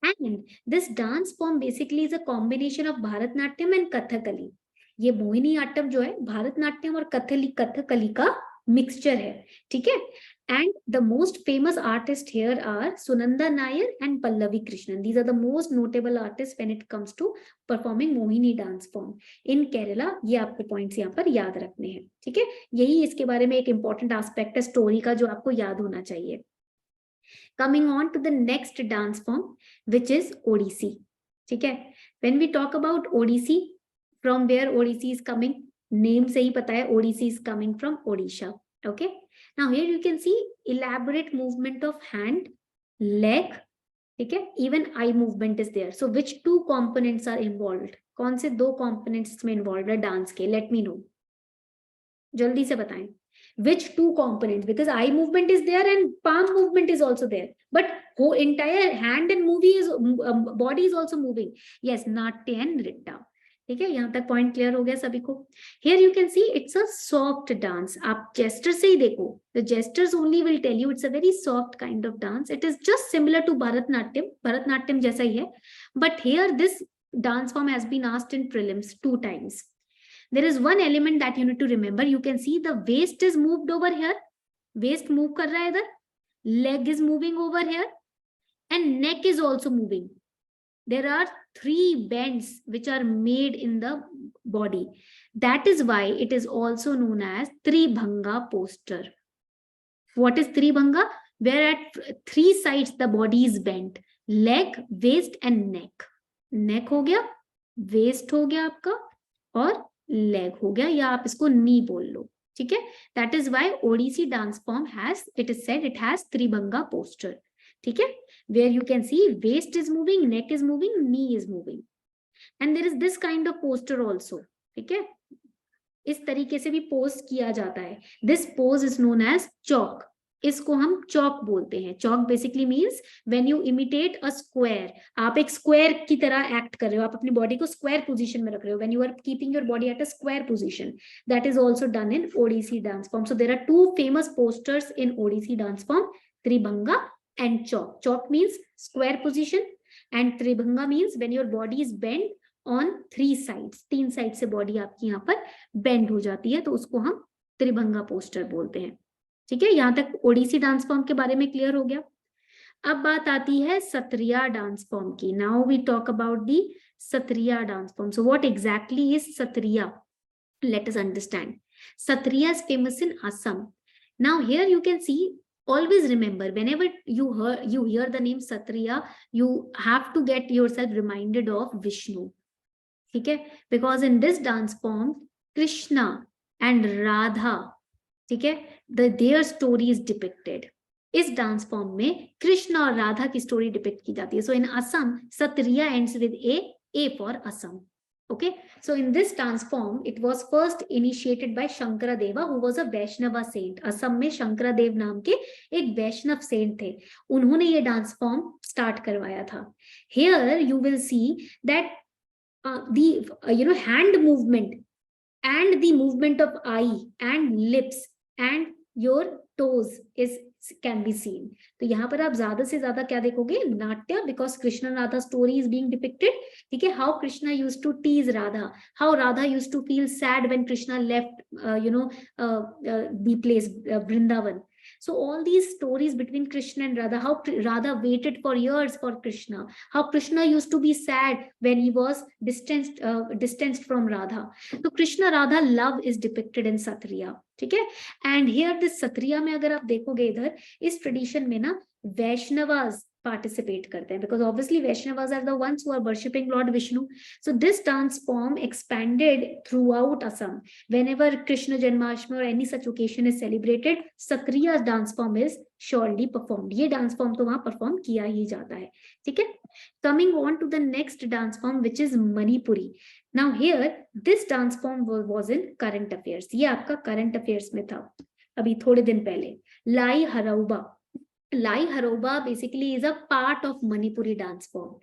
And this dance form basically is a combination of Bharatanatyam and Kathakali. ये मोहिनीयाट्टम जो है भरतनाट्यम और कथकली का mixture है. ठीक है. And the most famous artists here are Sunanda Nair and Pallavi Krishnan. These are the most notable artists when it comes to performing Mohini dance form in Kerala. ये आपको points यहाँ पर याद रखने हैं. ठीक है, यही इसके बारे में एक important aspect है story का जो आपको याद होना चाहिए. Coming on to the next dance form, which is Odissi. ठीक है, when we talk about Odissi, from where Odissi is coming, name से ही पता है Odissi is coming from Odisha. Okay, now here you can see elaborate movement of hand, leg, ठीक है, even eye movement is there. So which two components are involved? कौन से दो components में involved है डांस के? Let me know. जल्दी से बताएं. Which two components? Because eye movement is there and palm movement is also there, but whole entire hand and body is also moving. Yes, Natya and Nritta. ठीक है, यहाँ तक point clear हो गया सभी को. Here you can see it's a soft dance. आप gesture से ही देखो, the gestures only will tell you it's a very soft kind of dance. It is just similar to Bharatanatyam. Bharatanatyam जैसा ही है, but here this dance form has been asked in prelims 2 times. There is one element that you need to remember. You can see the waist is moved over here. Waist move कर रहा है इधर. Leg is moving over here, and neck is also moving. There are 3 bends which are made in the body. That is why it is also known as Tribhanga posture. What is Tribhanga? Where at 3 sides the body is bent. Leg, waist and neck. Neck हो गया, waist हो गया आपका, और leg हो गया, या आप इसको knee बोल लो. ठीक है, that is why Odissi dance form has, it is said it has Tribhanga posture. ठीक है, where you can see waist is moving, neck is moving, knee is moving, and there is this kind of posture also. ठीक है, इस तरीके से भी pose किया जाता है. This pose is known as chalk. इसको हम चौक बोलते हैं. Chauk basically means when you imitate a square. आप एक स्क्वायर की तरह एक्ट कर रहे हो, आप अपनी बॉडी को स्क्वायर पोजीशन में रख रहे हो. When you are keeping your body at a square position, that is also done in Odissi dance form. So there are 2 famous postures in Odissi dance form, Tribhanga and chalk. Chalk means square position and Tribhanga means when your body is bent on 3 sides. 3 sides से body आपकी यहाँ पर bend हो जाती है, तो उसको हम त्रिभंगा पोस्टर बोलते हैं. ठीक है, यहाँ तक ओडिसी डांस फॉर्म के बारे में क्लियर हो गया. अब बात आती है सत्रिया डांस फॉर्म की. Now we talk about the Sattriya dance form. So what exactly is Sattriya? Let us understand. Sattriya is famous in Assam. Now here you can see, always remember, whenever you hear the name Satriya, you have to get yourself reminded of Vishnu. ठीक है, because in this dance form Krishna and Radha, ठीक है, their story is depicted. इस dance form में कृष्ण और राधा की story depict की जाती है. सो इन Assam Sattriya ends with A for Assam. Okay, so in this dance form it was first initiated by Shankaradeva, who was a Vaishnava saint. Assam में शंकरादेव नाम के एक वैष्णव सेंट थे, उन्होंने ये डांस फॉर्म स्टार्ट करवाया था. Here you will see that the hand movement and the movement of eye and lips and your toes can be seen. तो यहाँ पर आप ज्यादा से ज्यादा क्या देखोगे? नाट्य, because Krishna and Radha story is being depicted. ठीक है, how Krishna used to tease Radha, how Radha used to feel sad when Krishna left the place Vrindavan. So all these stories between Krishna and Radha, how Radha waited for years for Krishna, how Krishna used to be sad when he was distanced from Radha. So Krishna Radha love is depicted in Satriya. ठीक है, and here this Satriya में अगर आप देखोगे इधर इस tradition में ना वैष्णवास पार्टिसिपेट करते हैं, because obviously Vaishnavas are the ones who are worshipping lord Vishnu. So this dance form expanded throughout Assam. Whenever Krishna Janmashtami or any such occasion is celebrated, Sakriya dance form is surely performed. ये dance form तो वहाँ perform किया ही जाता है. ठीक है? Coming on to the next dance form, which is Manipuri. Now here, this dance form was in current affairs. ये आपका current affairs में था. अभी थोड़े दिन पहले. Lai Harauba. Lai Harauba basically is a part of Manipuri dance form.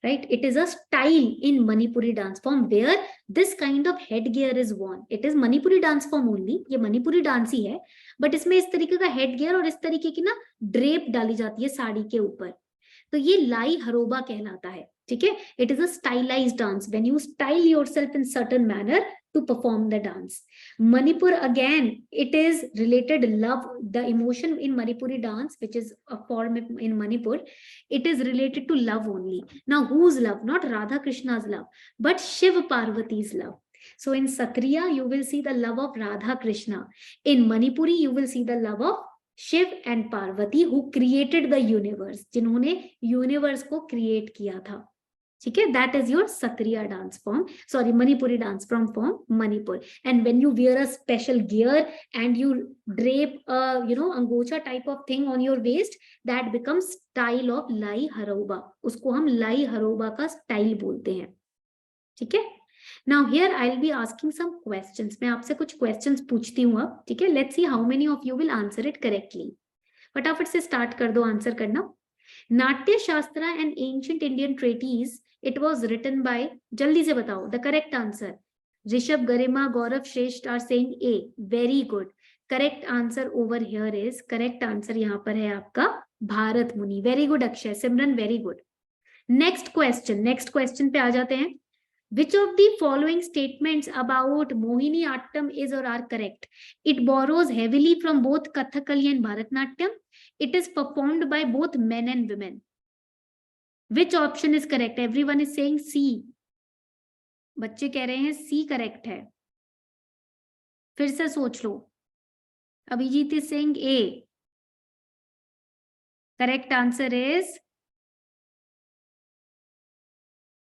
Right? It is a style in Manipuri dance form where this kind of headgear is worn. It is Manipuri dance form only. ये Manipuri dance ही है, but इसमें इस तरीके का headgear और इस तरीके की ना drape डाली जाती है साड़ी के ऊपर. तो ये लाई हरोबा कहलाता है. ठीक है? It is a stylized dance when you style yourself in certain manner to perform the dance. Manipur, again, it is related love, the emotion in Manipuri dance, which is a form in Manipur, it is related to love only. Now, whose love? Not Radha Krishna's love, but Shiv Parvati's love. So in Sakriya, you will see the love of Radha Krishna. In Manipuri, you will see the love of Shiv and Parvati, who created the universe, जिन्होंने universe को create किया था. ठीक है? That is your Sakriya dance form, sorry, Manipuri dance form Manipur. And when you wear a special gear and you drape a, angocha type of thing on your waist, that becomes style of Lai Harauba. उसको हम Lai Harauba का style बोलते हैं. ठीक है? Now here I'll be asking some questions. मैं आपसे कुछ questions पूछती हूँ अब. ठीक है? Let's see how many of you will answer it correctly. फटाफट से start कर दो आंसर करना. नाट्य शास्त्र and ancient Indian treatise, it was written by, जल्दी से बताओ the correct answer. ऋषभ, गरिमा, गौरव, श्रेष्ठ are saying A. Very good. Correct answer over here is, correct answer यहाँ पर है आपका भारत मुनि. Very good Akshay. सिमरन, very good. Next question पे आ जाते हैं. Which of the following statements about Mohini Attam is or are correct? It borrows heavily from both Kathakali and Bharatnatyam. It is performed by both men and women. Which option is correct? Everyone is saying C. बच्चे कह रहे हैं C correct है. फिर से सोच लो. Abhijit is saying A. Correct answer is,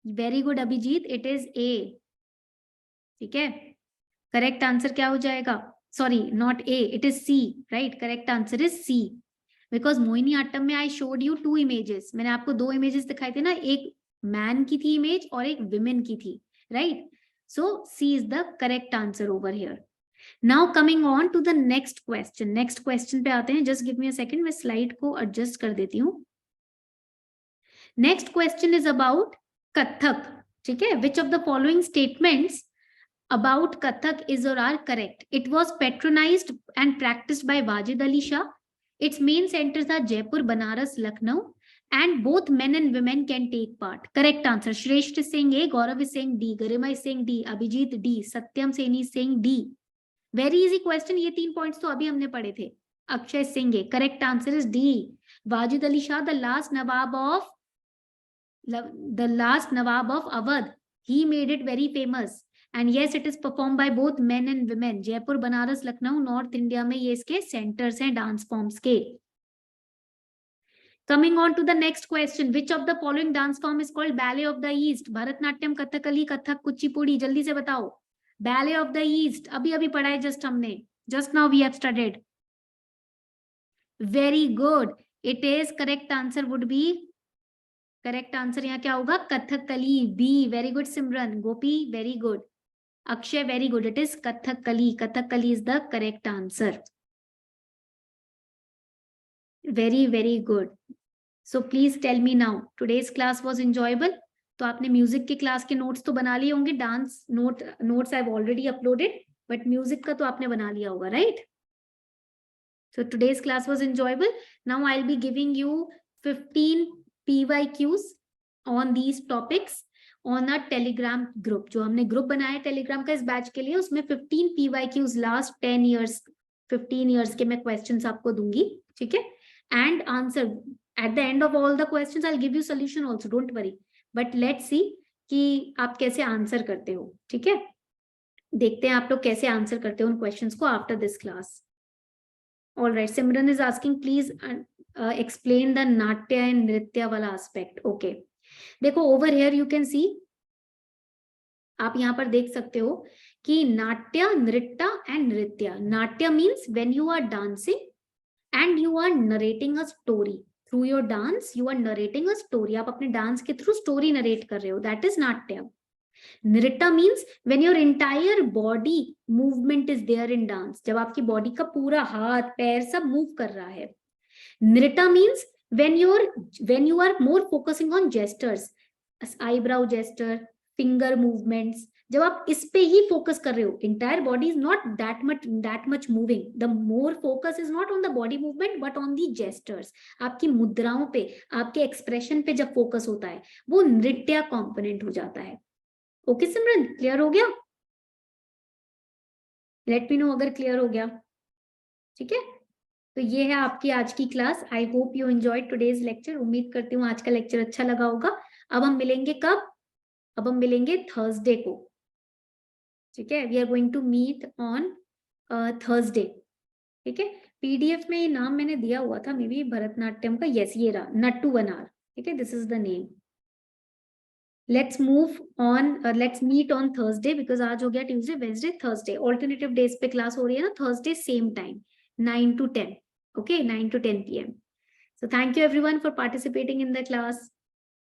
very good Abhijit, it is A. ठीक है? Correct answer क्या हो जाएगा? Sorry, not A, it is C. Right? Correct answer is C. Because Mohini आट्टम में I showed you 2 images. मैंने आपको 2 images दिखाए थे ना, एक man की थी image और एक women की थी. Right? So C is the correct answer over here. Now coming on to the next question. Next question पे आते हैं. Just give me a second. मैं slide को adjust कर देती हूँ. Next question is about Kathak. ठीक है? Which of the following statements about Kathak is or are correct? It was patronized and practiced by Wajid Ali Shah. Its main centers are Jaipur, Banaras, Lucknow, and both men and women can take part. Correct answer. Shresht is saying A, Gaurav is saying D, Garima is saying D, Abhijit D, Satyam Seni is saying D. Very easy question. ये 3 points तो अभी हमने पढ़े थे. Akshay is saying A. Correct answer is D. Wajid Ali Shah, the last Nawab of Awadh, he made it very famous. And yes, it is performed by both men and women. Jaipur, Banaras, Lucknow, North India में ये इसके centers हैं dance forms के. Coming on to the next question, which of the following dance form is called Ballet of the East? Bharatnatyam, Kathakali, Kathak, Kuchipudi. जल्दी से बताओ. Ballet of the East. अभी पढ़ा है just हमने. Just now we have studied. Very good. It is correct answer would be, correct answer यहाँ क्या होगा? Kathakali. B. Very good Simran. Gopi, very good. Akshay, very good. It is Kathakali. Kathakali is the correct answer. Very, very good. So please tell me now, today's class was enjoyable? तो आपने music की class के notes तो बना लिए होंगे. Dance notes I have already uploaded, but music का तो आपने बना लिया होगा, right? So today's class was enjoyable. Now I'll be giving you 15 PYQs on these topics on a Telegram group. जो हमने ग्रुप बनाया है Telegram का इस बैच के लिए, उसमें 15 PYQs लास्ट 10 years 15 years के मैं क्वेश्चंस आपको दूंगी. ठीक है? And answer at the end of all the questions I'll give you solution also, don't worry. But let's see कि आप कैसे आंसर करते हो. ठीक है? देखते हैं आप लोग कैसे आंसर करते हो उन क्वेश्चंस को after this class. All right, Simran is asking, please explain the Natya and Nritya wala aspect. Okay. देखो, over here you can see, आप यहाँ पर देख सकते हो कि नाट्य, नृत्य and nritya. Natya means when you are dancing and you are narrating a story. Through your dance you are narrating a story. आप अपने डांस के थ्रू स्टोरी नरेट कर रहे हो. That is natya. Nritya means when your entire body movement is there in dance. जब आपकी body का पूरा हाथ पैर सब मूव कर रहा है. नृत्य means when you are more focusing on gestures, eyebrow gesture, finger movements. जब आप इस पे ही फोकस कर रहे हो, entire body is not that much moving. The more focus is not on the body movement but on the gestures. आपकी मुद्राओं पे, आपके एक्सप्रेशन पे जब फोकस होता है, वो नृत्य कंपोनेंट हो जाता है. ओके सिमरन, क्लियर हो गया? लेट मी नो अगर क्लियर हो गया. ठीक है, तो ये है आपकी आज की class. I hope you enjoyed today's lecture. उम्मीद करती हूँ आज का लेक्चर अच्छा लगा होगा. अब हम मिलेंगे कब? अब हम मिलेंगे थर्सडे को. ठीक है, we are going to meet on Thursday. ठीक है, पीडीएफ में ये नाम मैंने दिया हुआ था मे बी भरतनाट्यम का. यस, ये रहा, नट्टू वनार. ठीक है, this is the name. Let's move on, let's meet on Thursday because आज हो गया Tuesday, Wednesday, Thursday. Alternative days पे क्लास हो रही है ना. Thursday same time 9 to 10. Okay, 9 to 10 p.m. So thank you everyone for participating in the class.